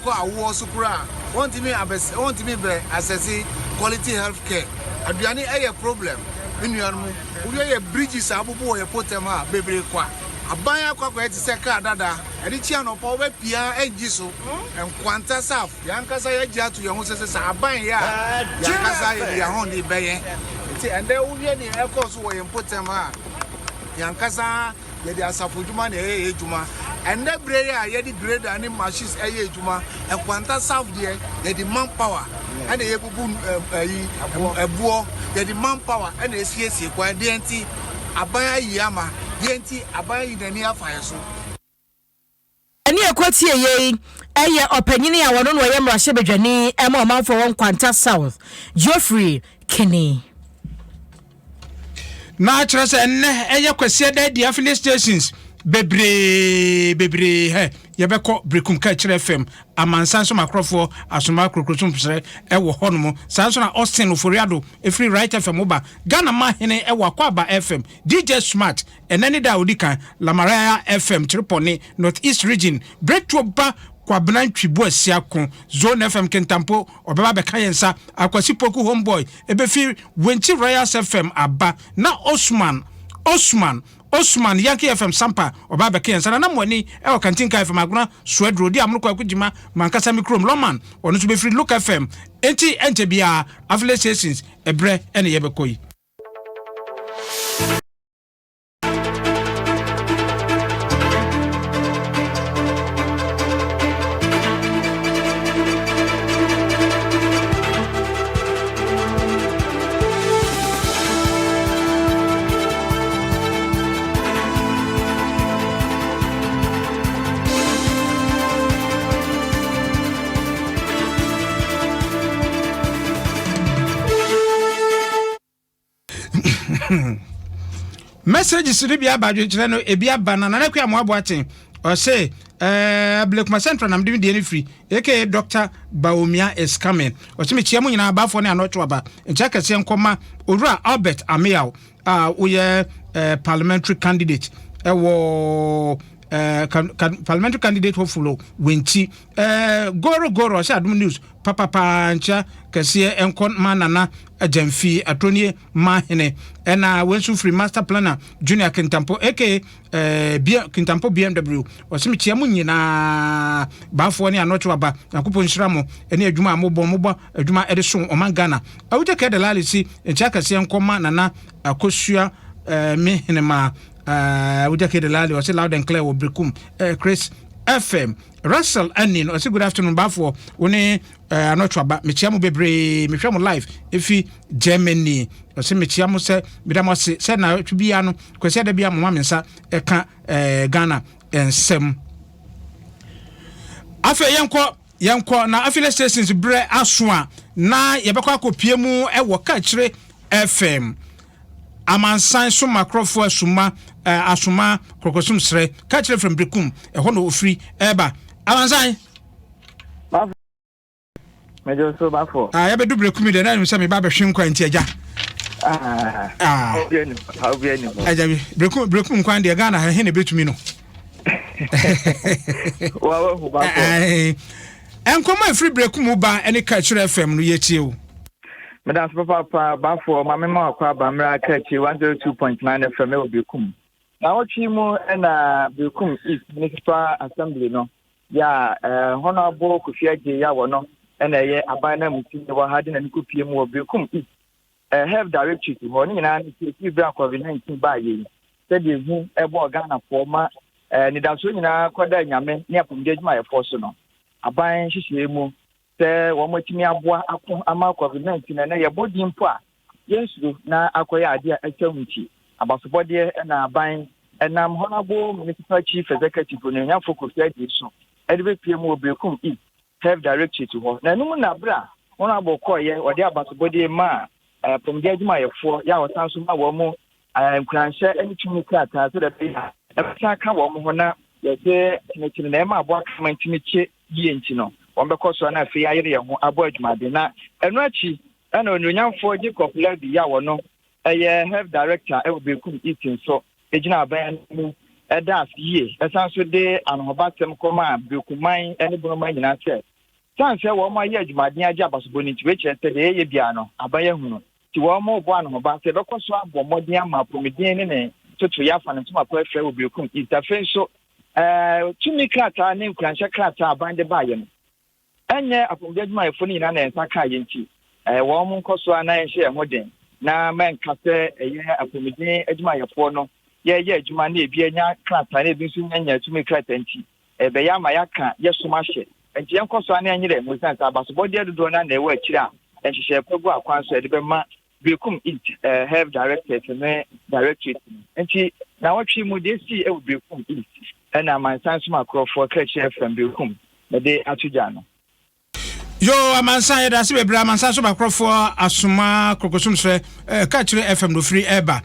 ko awo sukura want me be assess quality health care aduane problem nnuanu we bridges abubu ye potema bebre kwa aban akwa eti se ka dada edi chia no pa we pia enji so enkwanta saf yankasa ya gia to ye ho sese aban ya yankasa ya ho ni beye enti ende uwie ni ekos wo ye potema yankasa ye di asafojuma na ejuma ende bre ya ye di grader ni machines ejuma enkwanta saf de ye di manpower and ye bubu ebuo ye di manpower and esiesie kwa de enti aban yama yenti aban yidani afa so ani ekwati ye eye opanyini a wono no ye mrahye bedwani ema omanfo won kwanta south Geoffrey Kenny na trese enne eye kwase da dia filling stations bebre he yebekọ brekum ka kire fm amansan so makrofo asoma krokrotum psere ewo honom sanso na Austin Oforiado efri right fm oba Ghana mahene ewo akwaba fm DJ Smart enani da odikan Lamaraya fm tripone North East region breakthrough ba kwa Benantwibu asiako Zone FM Kentampo obeba beka yensa akwasi poku homeboy ebefi Wenchi Royals FM aba na Osman Yankee FM Sampa oba beka yensa na mwani ewo kantinka FM aguna swedro di amruko akujima mankasa mikrom Loman onu so befri Look FM enti bia affiliations ebre ene yebekoi messages to be about you know e bia banana na kwa mo aboaten o say Blakuma Central nam dem dey free aka Dr. Baomia is coming o say me chia mu nyina abafo ne anocho aba ncha kase nkoma Owura Albert Amiao we parliamentary candidate parliamentary candidate hopefully Wenchi goro say Adom news papa ncha kase enkon manana ajamfi atonie mahene ena wensu free master planner junior Kintampo aka Kintampo BMW osimi chiamu nyina bafo ne anocho aba nakopon shiramo ene adwuma amobɔ adwuma edeso omangana awuje ka de lalisi ncha kase enkoma nana akosua mehene ma awuje ka de lali o say loud and clear wo brekum Chris FM Russell Anin o say good afternoon bafo one anocho aba mechiamu bebre mehwam live efi Germany o say mechiamu se bidamo se na twibia no kwese da bia mama mensa eka Ghana ensem afa yenko na affiliate stations bre asoa na yebekwa akopie mu ewo ka kire FM amansan so makrofo asuma asuma krokosum sre ka kire from brekum eho no ofri eba amansan mejo so bafo yabedu brekum de na nse me ba behwe nkwa nti agya obiani ajabi brekum nkwa de Ghana he ne betumi no wa hu bafo enkoma free brekum ba ene ka kire FM no yetie o Madam Papa bafo mamema akwa bamra kachi 102.9 FM obekum na wochi mu na bekum East Municipal Assembly no ya honorable Kofiaje ya wono na ye abana muti wo hade na nikopie mu obekum East health directorate ho ni na ni bra COVID-19 ba ye said hu ebo Ghana for ma ni da so nyina koda nyame ni apomjejuma ye force no aban hihie mu se wo motimi aboa akọ ama COVID-19 na ye bodi mpo a yensu na akoye ade a atwamchi abasobode na aban enam honorable municipal chief executive no nya focus ya di so edebe pm obekum health directorate ho na num na bra honorable koye ode abasobode ma pomjejuma ye fo ya wosanso ma wo mo nkranhye enitumi krata so da bia e ka wo mo ho na ye se tinekine na ma aboa kama ntimi che die nti no ombekọ so na afi ayere ho abo adwumade na enu achi na onyonyamfo Jacob Lady ya wono eye health director e obekum eating so ejina aban mu ɛda ye ɛsan so de anobatem kɔma bekuman ɛne bonoma nyina sɛ sanse wɔ ma yɛ adwumaden agye abasobɔ ne ntiwe kyerɛ sɛ de yɛ bia no abayɛ hunu ti wɔ ma ɔbɔ anoba sɛ bɛkɔ so abɔ mmɔden ama promedin ne toto yɛ afa ne ntoma kɔ afrɛ wɔ bekum itafe nso tumi krataa ne nkuranhyɛ krataa aban de baayɛ no ɛnyɛ apɔmuden adwumayɛfo no nyinaa na ɛnsa kaa yɛ nti wɔn mo nkɔ so a na yɛnhyɛ ɛho den na mɛnka sɛ ɛyɛ apɔmuden adwumayɛfoɔ no yɛyɛ adwuma na ebi anya krataa na ebi nso nyanya tumi krataa nti ɛbɛyɛ ama yɛaka yɛsom ahyɛ nti yɛnkɔ so a na yɛnyerɛ mu sɛ abasobɔdeɛ dodoɔ no na ɛwɔ akyire a ɛnhyehyɛ pɛ gu akwan so yɛde bɛma bekum it health directors ne directorate nti na wɔtwe mu de si ɛwɔ bekum it ɛna amansan som akorɔfoɔ kɛkyerɛ fam bekum de ato gya no yo amansan yɛda se bebree amansan so bakrɔfoɔ asoma krokosum sɛ kɛkyerɛ fm no free eba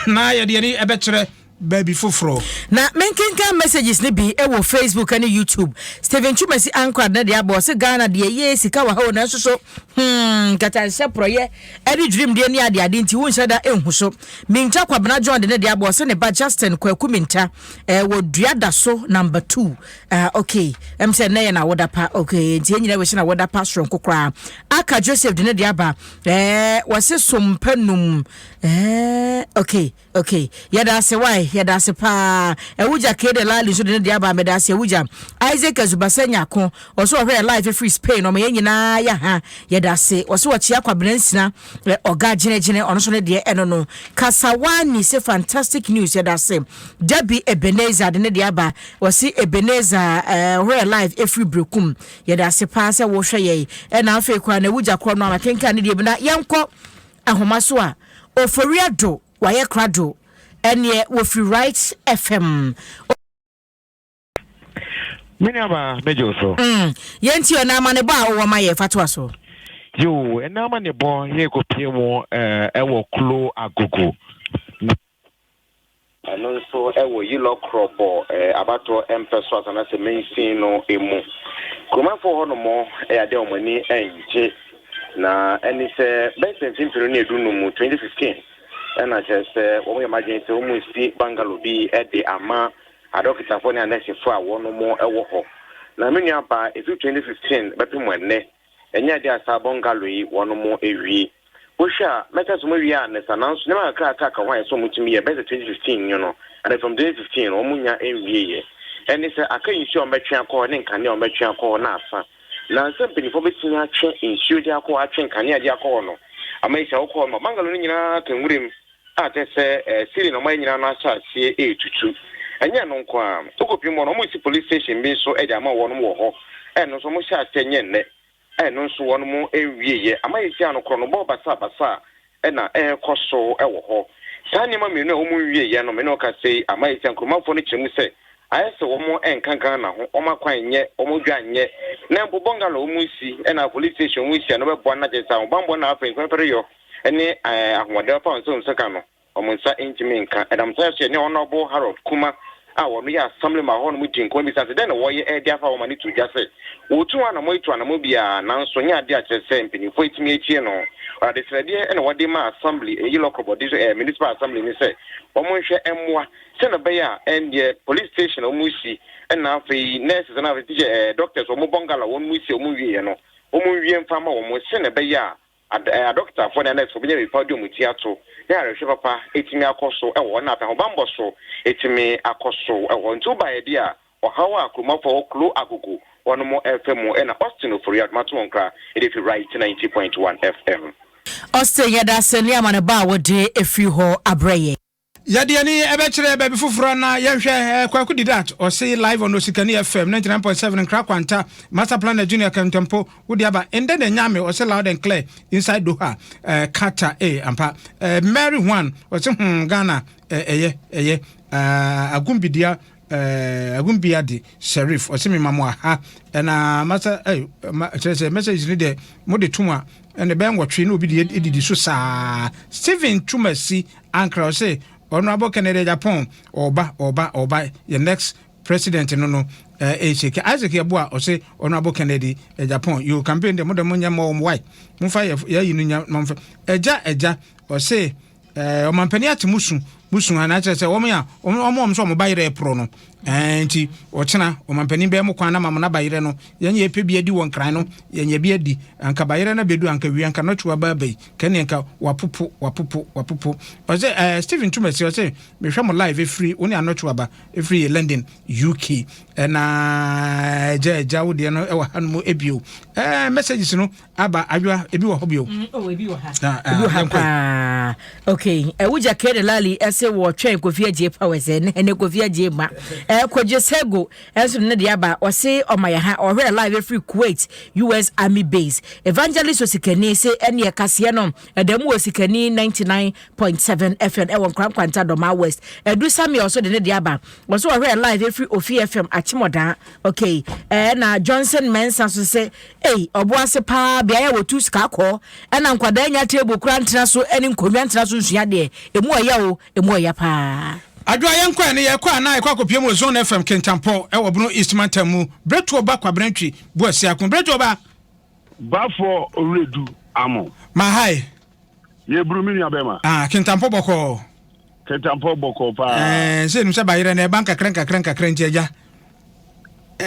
na yɛde ni ɛbɛkyerɛ baby foforo na menkenka messages ne bi ewo Facebook and YouTube Steven Chumasi ankwad na dia boss Ghana de ye sika wa ho na so kata se proye every dream de ni ade ade nti won shada enhu so mincha kwabna John de ne dia boss ne ba Justin kwaku minta wo duada so number 2 okay say na ye na woda pa okay nti enyina we na woda pa stron kokra aka Joseph de ne dia ba wase sompanum okay yada se why yada se pa ewuja kede lali so de dia ba me da se ewuja Isaac Azubasenya ko oso hwe live free Spain o me nyina ya ha yada se oso chia kwabnansina oga genegene ono so ne de eno no Kasawani se fantastic news yada se Debbie Ebenezer de ne dia ba wasi Ebenezer hwe live free brekum yada se pa se wo hwe ye na afa kwa na ewuja kro no amakenka ne de bi na yenko ahoma so a oforiado waye krado enye wo free right FM Minaba mejo so yenti ona ma ne ba wo ma ye fatwa so yo ena ma ne bo ye ko pie mo ewo klo agogo ano so ewo yilo kropo abato empeso asana se mensin no emu kuma fo ho no mo ade omani enje na eni se best timpiru ne edu no mu 2015 and I just when we imagine to almost see Bangalo be at the Ama, a doctor for an essay for one more a walk. Now, many are by if you 2015, but when ne, and yet there are Bangalo one more a week. Busha, let us move on as announced. Never attack a wine so much to me a better 2015, you know, and from 2015, Omunya MVA. And it's a can show Metria call and can you Metria call NASA. Now, something for between a chain in Shudia call, can you call? I may say, call my Bangalo can win. Ate se siri no manyina na ahyase etutu anya no kwa tokopi mo no mo si police station bi so e de ama won mo ho eno so mo sha atenye nne eno so won mo ewieye amaye sia no kro no bo basa na koso e wo ho saa nyema me no o mo wieye no me no ka sei amaye sia nkromafo no kyemu se ayese wo mo enkankan na ho o makwan nye o mo dwanye na mbobongalo o mo si na police station mo si no be bo na jesa o bambo na afen kwepere yo ene ahwade pa nso nso ka no omunsa intimi nka edam so ye ne honorable Harold Kuma a wonu ya assembly ma hono mutin ko bi sase den wo ye e dia fa wo mani tu jase wo tu ana mo itu ana mo bia na nso nya ade a kyerese mpini fo itimi echie no ade srede ene wode ma assembly e local body municipal assembly ni se wo mo hwe emwa se na be ya end police station o musi na afi nurses na afi doctors o mo bongala wo musi o mo wie no o mo wie mfa ma wo mo se na be ya a doctor for the next for be podium tiato ya rehwe papa etimi akoso e wo na pa bambo so etimi akoso e wo ntu ba ye dia o hawa akromafo klo agogo wono mo FM e na Austin ofori atmato nkra e dey right 90.1 FM Austin yada sene amane ba wo de efi ho abreye yade ni ebekire baby foforo na yehwe kwaku didat o say live on Osikani FM 99.7 nkra kwanta master plan junior kantempo wodi aba ende na nyame o say loud and clear inside Doha Qatar ampa Mary one o say Ghana eye agumbidia agumbiade sheriff o say me mamo ha na master message ni de mo de tuma ene ben wotwe na obi de edidi so saa Steven Chumasi ankra o say Honorable Kennedy Japan oba the next president no Isaac Yabua or say Honorable Kennedy Japan you campaign the modern munya mo why mfa ya yinunya eja or say o mampani atimusu musu ana kyerɛ sɛ wɔn ya wɔn so wɔn bayerɛ pro no nti ɔkyena wɔn mpanin bɛɛ mu kwan na mam na bayerɛ no yɛn yɛ pɛ bi adi wɔn kran no yɛn yɛ bi adi anka bayerɛ na bedu anka wi anka nɔtwe aba bai kɛne anka wapopo ɔsɛ Stephen Tumasi ɔsɛ mehwɛ mo live efiri wɔn anɔtwe aba efiri London UK na gya wo deɛ no ɛwɔ ha no mu ebio messages no aba adwa ebi wɔ hɔ bio ebi wɔ ha okay wuja kede lali ɛsɛ wɔ twɛn Kofi Agye pa wɛsɛ ne Kofi Agye ma Kojo Sego ɛso ne de aba ɔse ɔma ya ha ɔhwɛ live free Kuwait US Army Base Evangelist Osikani se ɛne ɛkaseɛ no ɛdamu Osikani 99.7 FM ɛwɔ Nkwanta Doma West Edu Sami ɔso de ne de aba ɔso ɔhwɛ live free Ofi FM Achimoda okay na Johnson Mensa so se ɔboase pa bia ya wotu ska kɔ ɛna nkwada nya table kura ntena so ɛne nkonwa ntena so nsua de emu ɔya pa adwa yɛnkɔ ne yɛkɔ ana yɛkɔ akɔpie mu Zone FM Kentampo ɛwɔ Bruno Eastman Tamu Breto ba kwabrantwi boasi akon Breto ba for Redu Amo mahai ye brumi ni abema Kentampo bɔkɔ pa sɛ nim sɛ bayerɛ na banka krenka ntia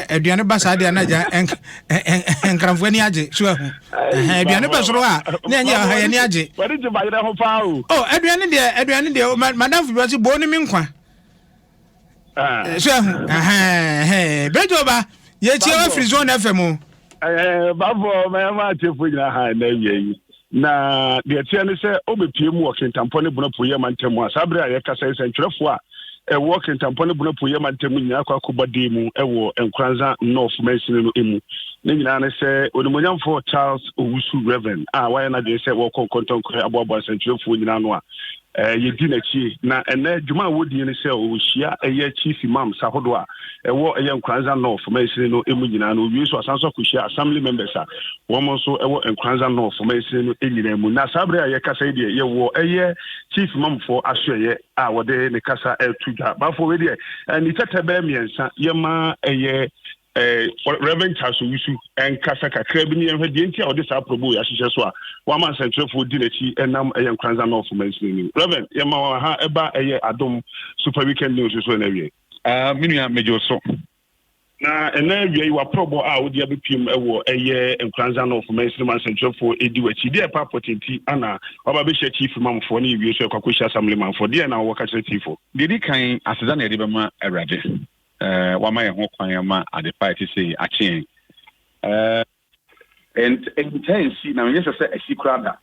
aduane ba saa de anaja enkramfo ani age so ahu aduane ba soro a na anya ha ani age wadi je bayerɛ ho pa o aduane de madam fi wasi bo ni mi nkwa so ahu Brejo ba ye tie wa free Zone FM bafo ma tefo nyina ha na wiei na de tie ne sɛ obepie mu wɔ Kentampo ne bono poye mantamu asabre a ye kasa sɛ ntwerɛfo a working tampone bono poye mantemu nyina kwa kubade mu ewo Nkranza North Mensini no emu ne nyina ne se onimonyamfo Charles Owusu Reverend why na de se wo konkontonko aboabo asantwefo nyina no a yedi na chi na ene dwuma wodi ne se owuhia eye chief imam sahodo a ewo eye Nkranza North Mensini no emu nyina no wi so asanso kuhia assembly members a wo mo so ewo Nkranza North Mensini no enyina mu na sabre a ye kasa ide ye wo eye chief imam for ahweye a wode ne kasa etuga bafo we de ni tetebe miensa yema eye Reverend Charles Owusu en kasa kakra bi ne yɛhwɛ de ntia ɔde saa probo ya hyehyɛ so a wama nsɛntrɛfo di n'akyi enam ɛyɛ Nkranza North Mensini Reverend yɛma ha ɛba ɛyɛ Adom Super Weekend News so na wie minua mejo so na ena wie wa probo a wode abepiem ɛwɔ ɛyɛ Nkranza North Mensini man nsɛntrɛfo edi wachi de pa potenti ana ɔba be hyɛ chief mamfo ne wie so ɛkwakohya assembly manfo de na wɔka kyerɛ tifo de kan aseda na yɛde bɛma awurade wama yɛ ho kwan ma ade party say achen and intense na me say asi krada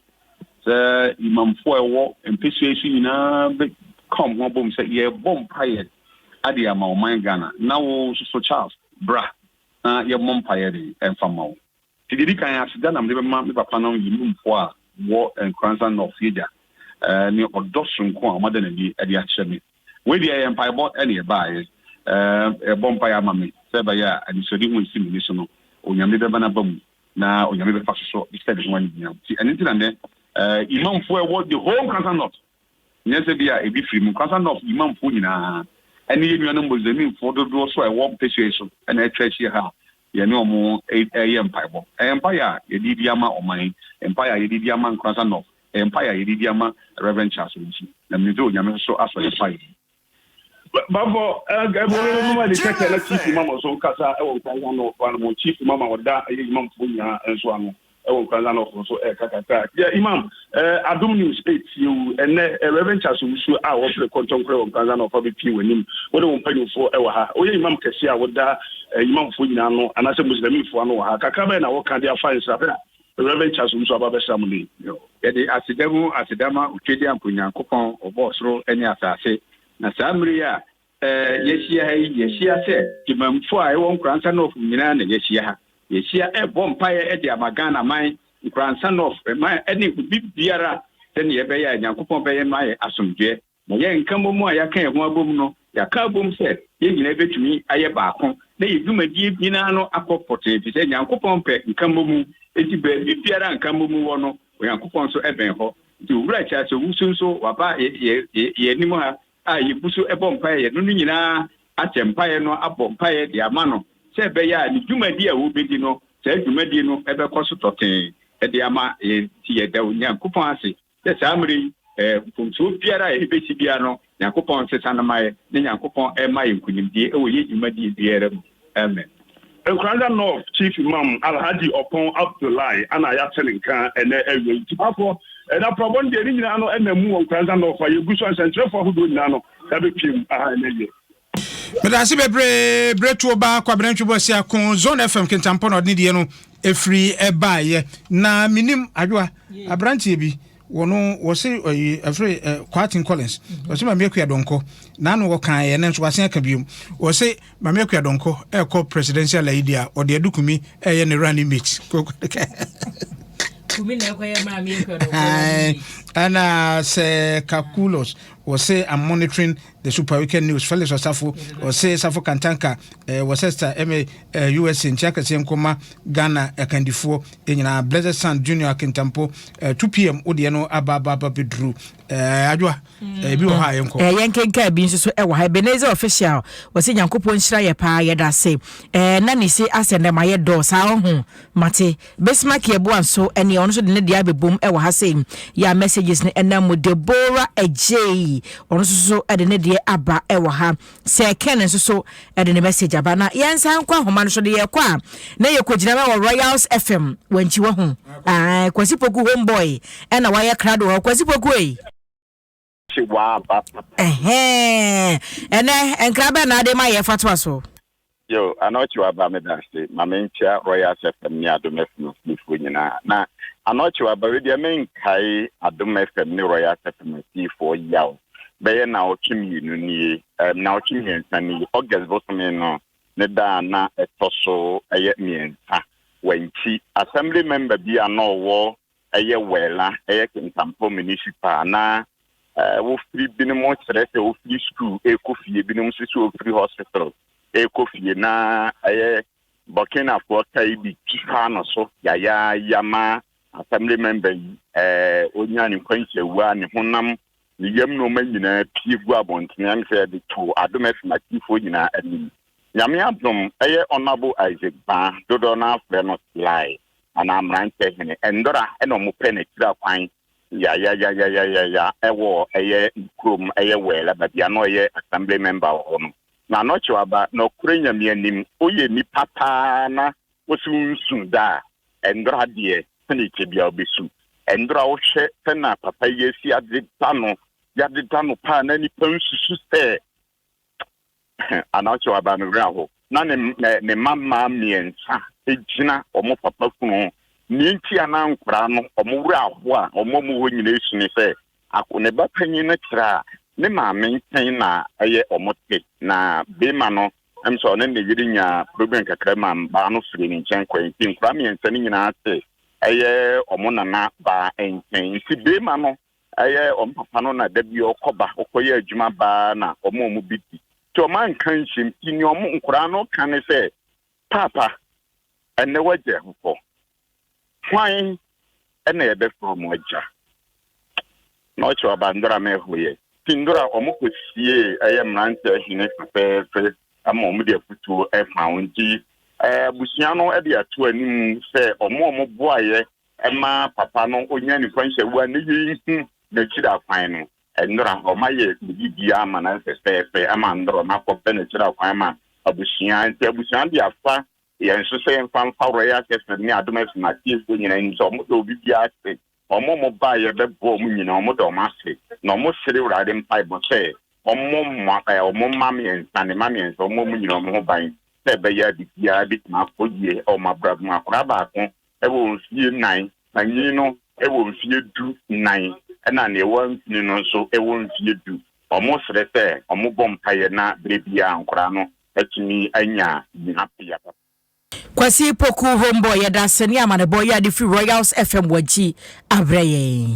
sɛ imamfo ɛwɔ mpɛsuasu nyinaa be come ho bom sɛ yɛ bom paye ade ama o man Ghana na wo so Charles bra na yɛ bom paye de emfama wo tididi kan aseda na me bɛma me papa na yimumfo a wo Nkranza North Yeja ne odosonko a mada na bi ade akyerɛ me we de yɛ mpaebɔ ɛne ɛbaaye bompa ya mame seba ya anisodi hu nsi mi so no onyame beba na bam na onyame be fa so instead of one nyam ti enti na ne imamfo e the whole Nkranza North nyese bia ebi firi mu Nkranza North imamfo nyina ene yenuanom bozemi fo dodo so e wo persuasion na atwachi ha ye ne omo empire empire ye di ama oman empire ye di ama Nkranza North empire ye di ama Reverend Charles Owusu na me do onyame so aso ye fight bafo ebo mama de keke na chief mama so kasa e won Nkranza North one chief mama oda e imam fo nya enso ano e won Nkranza North so e kaka ya imam Adom News 8 you ene Reverend Charles Owusu a wo pre kontonkre won Nkranza North be pi wanim wo de won panifo e wa ha o ye imam kese a woda imam fo nya no anase muslimi fo ano wa ha kaka be na wo kan dia fa insra Reverend Charles Owusu aba be samle yo ye de asidama utwedi ampunyankopon obosoro ene asase na samria yeshia se timamfo a ewon Nkranza North nyina na yeshia ha yeshia bompaye de amagana man Nkranza North man ene bibiara tene ye be ya nyankopon be ye man asomdwe na ye nkamomu a yakan ho abom no yaka abom se ye nyina betumi aye baako na yedumadi nyina no akɔpɔte fi se nyankopon pe nkamomu eti be bibiara nkamomu wo no nyankopon so eben ho ti owura cha so wusu so waba ye nimu ha a yibusu ebompaye no nyina atempaye no abompaye de ama no se be ya ni dwumadi a wo bedi no se dwumadi no ebekɔ so tɔten de ama ti ye da Nyankopɔn ase se samri funso biara e besi bia no nyankopɔn sesa no ma yɛ ne nyankopɔn ɛma yɛ nkonimdie ɛwɔ yɛ dwumadi biara mu amen. Nkranda North Chief Imam Alhaji Opon Abdullahi ana yatenka ene ewe tipafo na problem de ni nyina no na mu Nkranda North fa yeguso ansentrefo hodo nyina no da be piem aha na ye. Medase bebre bretu ba kwabrantwu bosi akon Zone FM Kintampo no de die no efri eba ye na minim adwa abrantie bi wono wo se afre Kwatin Collins wo se Mamekua Donko na no wo kan ye ne nso wasen aka biom wo se Mamekua Donko e ko presidential idea o de adukumi e ye ne running mate kumi na ko ye Mamekua Donko ana se Kakulos was say I'm monitoring the Super Weekend News. Felix Osafo or say Safo Kantanka was sister US in Chaka Koma Ghana Kandifo in Blessed Sun Junior Kintampo 2 p.m. Odiano Ababa Bidru Adwa Biwa Yanko Yankenka being so Ebeneza official was in Yankopon Shire Pa Yada say Nani say as and my door sao Mate Besmak Yabuan so and you also the Diabe boom ewa saying ya messages and then with Deborah J. Ono so ede ne de aba ewo ha se ken so ede ne message aba na yensan kwa homa no so de ye kwa na ye kogina ma Royals FM wanchi wo ho kwasipoku homeboy e na wa ye krado ho kwasipoku e ene enkrabe na de ma ye fatwa so yo anochi wa ba me danse mamentia Royals FM ni Adom FM fifo nyina na anochi wa ba we de men kai Adom FM ni Royals FM fifo yawo beye na okimi nu ni na okimi nsani August bosome no ne da na etoso eye miensa wanchi assembly member bi anowo eye wela eye Kintampo municipal na wo free binimo serese wo free school ekofie binimo sisu wo free hospital ekofie na eye Burkina Faso kai bi kifa no so ya yama assembly member onyani kwanche wa ne honam yam no manyina pie gu abonten am say the two Adom FM akifo nyina anim nyame adom eye honorable Isaac Ba dodo na afre no lie ana amrante hene endora eno mo pene tira kwan ya ewo eye krom eye wela babia no eye assembly member ono na no chiwaba no kurenya mi anim oye ni papa na osunsun da endora de tani kebia obesu endora wo hwe tana papa yesi adetano yadetano pa na ni pansusu se anacho abanu raho na ne mama miensa ejina omo papa kunu ni nti ana nkura no omo wura ho a omo mu ho nyina esu ni se akone ba panyin na kira ne maame ntan na eye omo te na be ma no am so ne ne yirinya program kakra ma ba no firi ni nchen kwan ti nkura miensa ni nyina te eye omo nana ba enchen ti be ma no eye omo papa no na da bi okoba okoye adwuma ba na omo mu biti to man kan shim ti omo nkura no kan se papa ene waje ho kwan ene ye be from waja no cho bandora me hoye tindora omo kosie eye mrante hine pepe ama omo de futu e faunti busia no e de ato anim se omo boaye ema papa no onya ni kwanhye wa ne yi na kira kwan no endora omaye bibia ama na se ama ndoro na ko na kira kwan ma abusia de afa yenso se mfa Royals FM ni Adom FM akifo nyina nso mo do bibia se omo ba ye be bo mu nyina omo do ma se na omo sere urade mpai bo se omo mami ensane mami enso omo mu nyina omo ho ban se be ya bibia bi ma foye o ma brad ma kura ba ko e wo fie 9 na nyino e wo fie 9 na ne wo fie no so e wo fie 2 omo sere se omo bom paye na brebia ankura no etumi anya nyapia Kwasi poku homeboy yada sani amane boy yadi free Royals FM waji abreye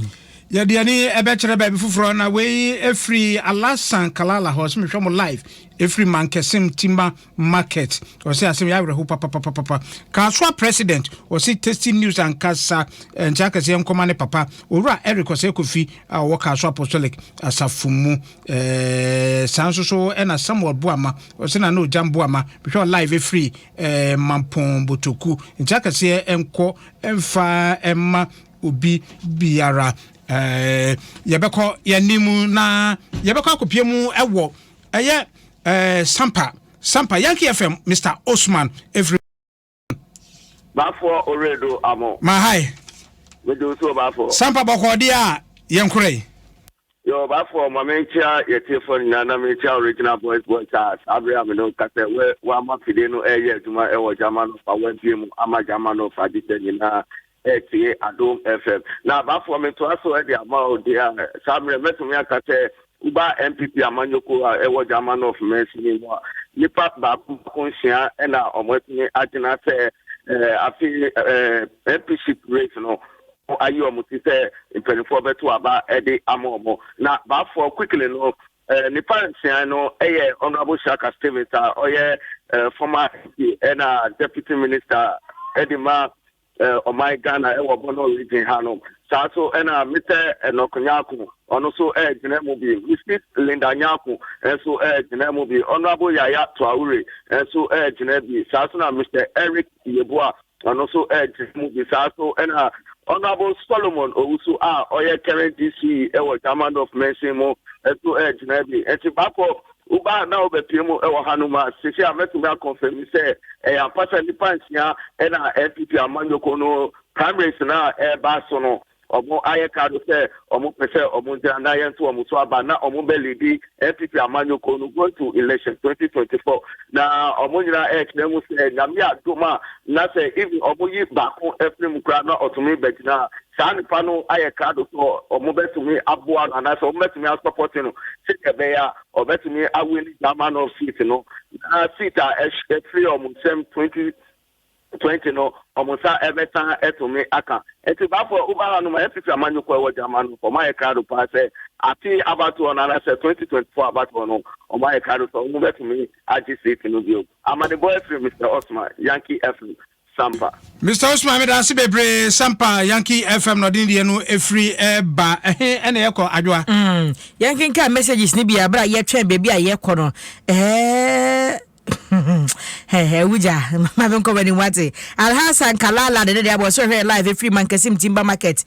yadiani ebechere baby fufuro na we every alasan kalala house me hwemo live every man kesim timber market o say asem ya reho papa kaswa president o say tasty news and kasa nchaka se nkoma ne papa owura Eric o say kofi wo kaswa apostolic asafumu sanso ena Samuel Buama o say na no jambo ama hwe live every mampon botoku nchaka se enko emfa emma obi biara yɛbɛkɔ yɛnimu na yɛbɛkɔ akɔpie mu ɛwɔ ɛyɛ sampa Yankee FM Mr. Osman every bafo oredo amo ma hi we do so bafo sampa bɔkɔ dia yɛnkore yo bafo mamentia yɛtifo na mentia original boys cars abria me no kase we wa mafide no ɛyɛ adwuma ɛwɔ German fa wabie mu ama German of adise nyina ɛtie Adom FM na bafo me to aso ɛde ama odia samre metumi akase uba MPP amanyoko ɛwɔ German of Mercy mu nipa ba konsia ɛna ɔmɔtumi agina sɛ afi MPC race no ayi omuti sɛ mpanimfoɔ bɛto aba ɛde ama ɔmo na baafo quickly no nipa nsia no ɛyɛ honorable Shaka Stevens ɔyɛ former ɛna deputy minister ɛde ma ɔman Ghana ɛwɔ Bono region ha no saa so ɛna Mr. Enoch Nyako ɔno so gyina mu bi Mrs. Linda Nyako ɛnso gyina mu bi honorable Yaya Traore ɛnso gyina bi saa so na Mr. Eric Yeboah ɔno so gyina mu bi saa so ɛna honorable Solomon Owusu ɔyɛ current DC ɛwɔ German of Mercy mu ɛnso gyina bi ɛnti baako uba na obepie mu ɛwɔ hanuma sisi a metumi akonfirm sɛ ɛyɛ apasa nipa nsia ɛna MPP amanyoko no primaries na ɛba so no ɔmo ayɛ kado sɛ ɔmo pɛsɛ ɔmo ndira na yɛn nso ɔmo so aba na ɔmo bɛlidi MPP amanyoko no go to election 2024 na ɔmo nyina ɛkyerɛ mu sɛ nyame adoma na sɛ even ɔmo yi baako ɛfiri mu kora na ɔtumi bɛgyina saa nipa no ayɛ kado so ɔmo bɛtumi aboa no anaasɛ ɔmo bɛtumi asopɔte no sɛ ɛbɛyɛ a ɔbɛtumi awini German of seat no na seat a ɛfiri ɔmo nsɛm 2020 no omusa everytime etumi aka eti bafo ubara no MPP amanyoko ewo German for my card pass ati about one and 2024 about one on my card so move to me agisi no bio amade boy free Mr. Osman Yankee FM Sampa Mr. Osman me dance bebre Sampa Yankee FM no din die no efri eba ene yekọ adwa Yankee ka messages ni bia bra ye twen bebi a yekọ no wuja mama benko bani wate Alhassan Kalala de abo so here live free man Kasim Timber Market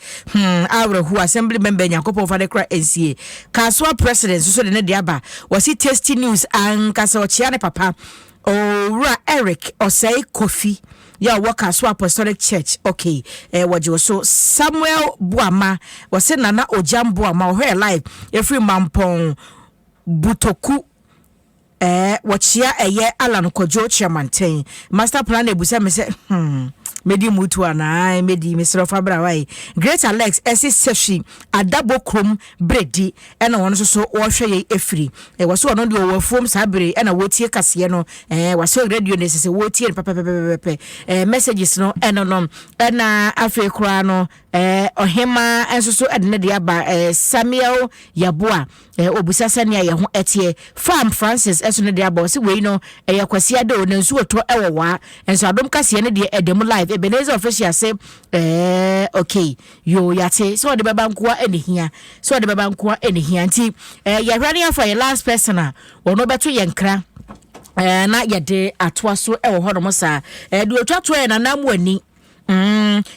awre who assembly member nyakopo fa de kra NCA Kaswa president so de ne aba was it tasty news an kasa ochia ne papa ora Eric Osei Kofi ya waka so apostolic church okay waje so Samuel Buama was nana Ojam Buama here live every mampon Butoku wachia eye Alan Kojo chairman master plan ebusa me se medi mutu ana medi Mr. Fabra wai Great Alex esi sefi adabo krom bredi ena wono so wo hwe ye efiri waso ono de wo fom sabere ena wotie kase no waso radio ne se wotie pepepepe messages no eno ena afi kra no ohema enso so edne de aba Samuel Yaboa obusa sania ye ho etie Farm Francis eso ne de aba se wei no yakwasi ade o nansu oto ewowa enso adom kase ne de edem live Ebenezer official say okay yo yate so de baba nkoa enihia so de baba nkoa enihia nti ya hwani afa your last person a wono beto yenkra na yede atoa so ewo ho no mo sa de otwato na namu ani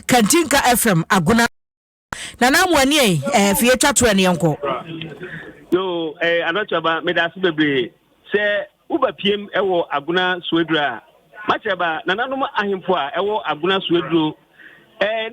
Kantinka FM aguna na namu ani fie twato ne yenko yo anochaba medasi bebre se uba pm ewo aguna suedra machaba nananom ahemfo a ewo aguna suedro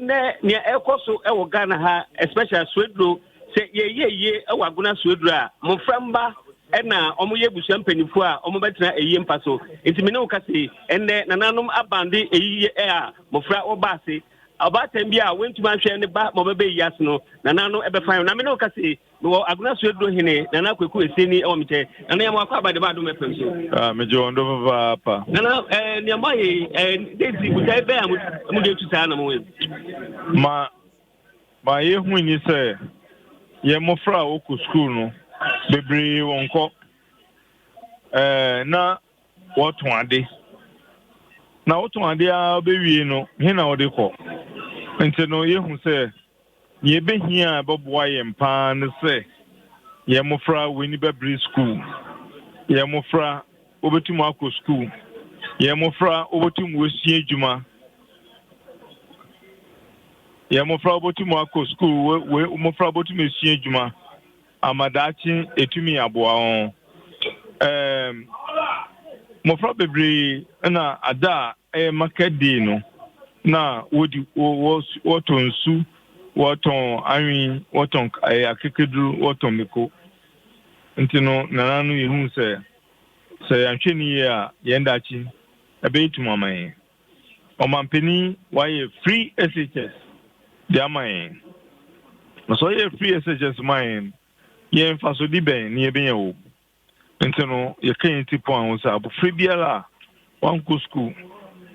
ne ekoso ewo Ghana ha especially suedro se ye ewo aguna suedro a moframba ena omoye busuam panifo a omobetra eyi mpaso entimene ukase enne nananom abande eyi a mofra obase abatem bia wentuma hwe ne ba mobebe yas no nanano ebefan na mene ukase no aguna suedro hene nana kweku eseni ewo mche nana yamo akwa abade ba do mepem so mejo ndo papa nana ne amaye dezi butai be amu de tuta na mo ma ye hu ni se ye mofra oku school no bebre wonko na wotun ade a bewie no he na wode ko nti no ye hu se ye behia boboa ye mpa ne se ye mofra weni bebre school ye mofra obetum akọ school ye mofra obetum wosie adwuma ye mo fra botumu akọ school we mo fra botumu esua adwuma amadachi etumi aboa on mo fra bebre na ada market day no na wodi wotonsu woton anwi woton akekeduru woton meko ntino nananu yehu se antweni ya yendachi ebeitum amaye omampeni waye free SHS de amaye so ye free SHS mine ye mfaso di ben ni ebenye wo ntino ye kan tipo an so abu free biala wan ko school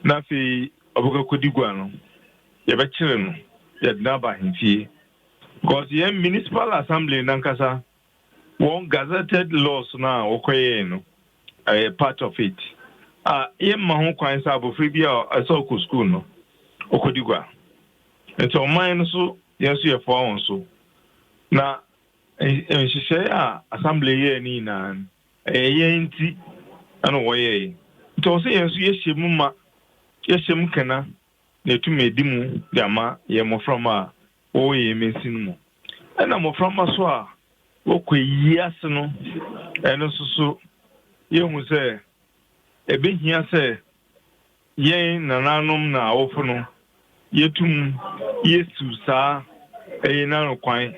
na fi oboka kodigwa no ye be kire no ye daba hinfie because ye municipal assembly nankasa one gazetted laws na okoye no a part of it ye ma ho kwan sa abu free bia so ko school no okodigwa nto man so yeso ye fo won so na nhihye assembly ye ni na ye nti ana wo ye nto so yeso ye hyemu ma ye hyem kana na etume dimu dama ye mo from o ye mesin mu ana mo from so wo kweyi ase no eno so ye hu se ebe hia se ye nananom na awofo no yetum yesu sa na no kwan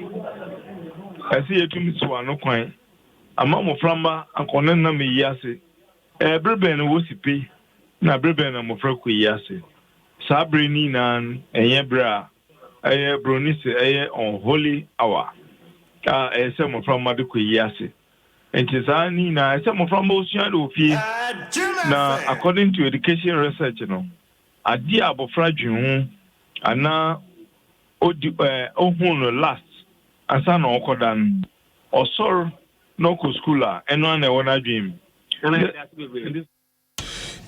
asi yetum so ano kwan ama mo framba akone na me yase breben wo sipe na breben na mo fra kweyi ase sabre ni nan enye bra bronise unholy hour ese mo framba de kweyi ase entizani na ese mo framba osua de ofie na according to education research no adi abofra dwun ana ohun no last asa na okodan osor no ko schooler eno na wona dream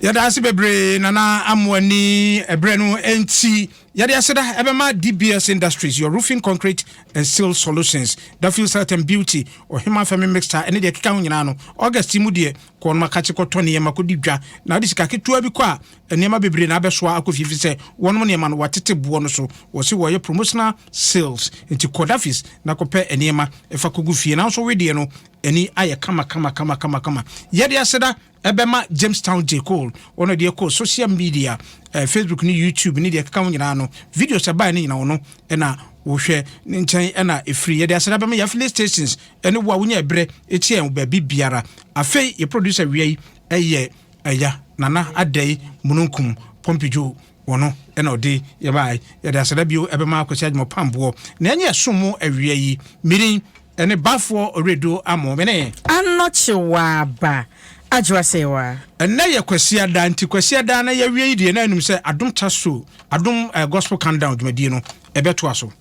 yada ase bebre nana amwani ebre no enti yada aseda ebema DBS Industries, your roofing, concrete and steel solutions that feels health and beauty or human family mixture ene de keka nyina no August mu de ko no makache ko tone ye makodi dwa na de sika ketua bi kwa enema bebre na abeso akofifi se wono ne ma no watete bo no so wo se wo ye promotional sales enti kodafis na kopɛ enema efa kogu fie na so we de no eni aye kama yada aseda ebema Jamestown J. Cole one of the social media Facebook ni YouTube ni de keka nyina no videos aba ni nyina wono na wo hwe nchen na efri ye de aseda bema ya filling stations ene wo awunya ebre etie en ba bibiara afei ye producer wiei eye aya nana adai mununkum pompijo wono ena odi ye bai ye de aseda bio ebema akwasi admo pambo na enye somo awie yi mirin ene bafo oredo amo mene anochiwaba ajwasewa ena ye kwasi ada nti kwasi ada na ye wie yi de na anum se adom taso adom gospel countdown dwumadi no ebeto aso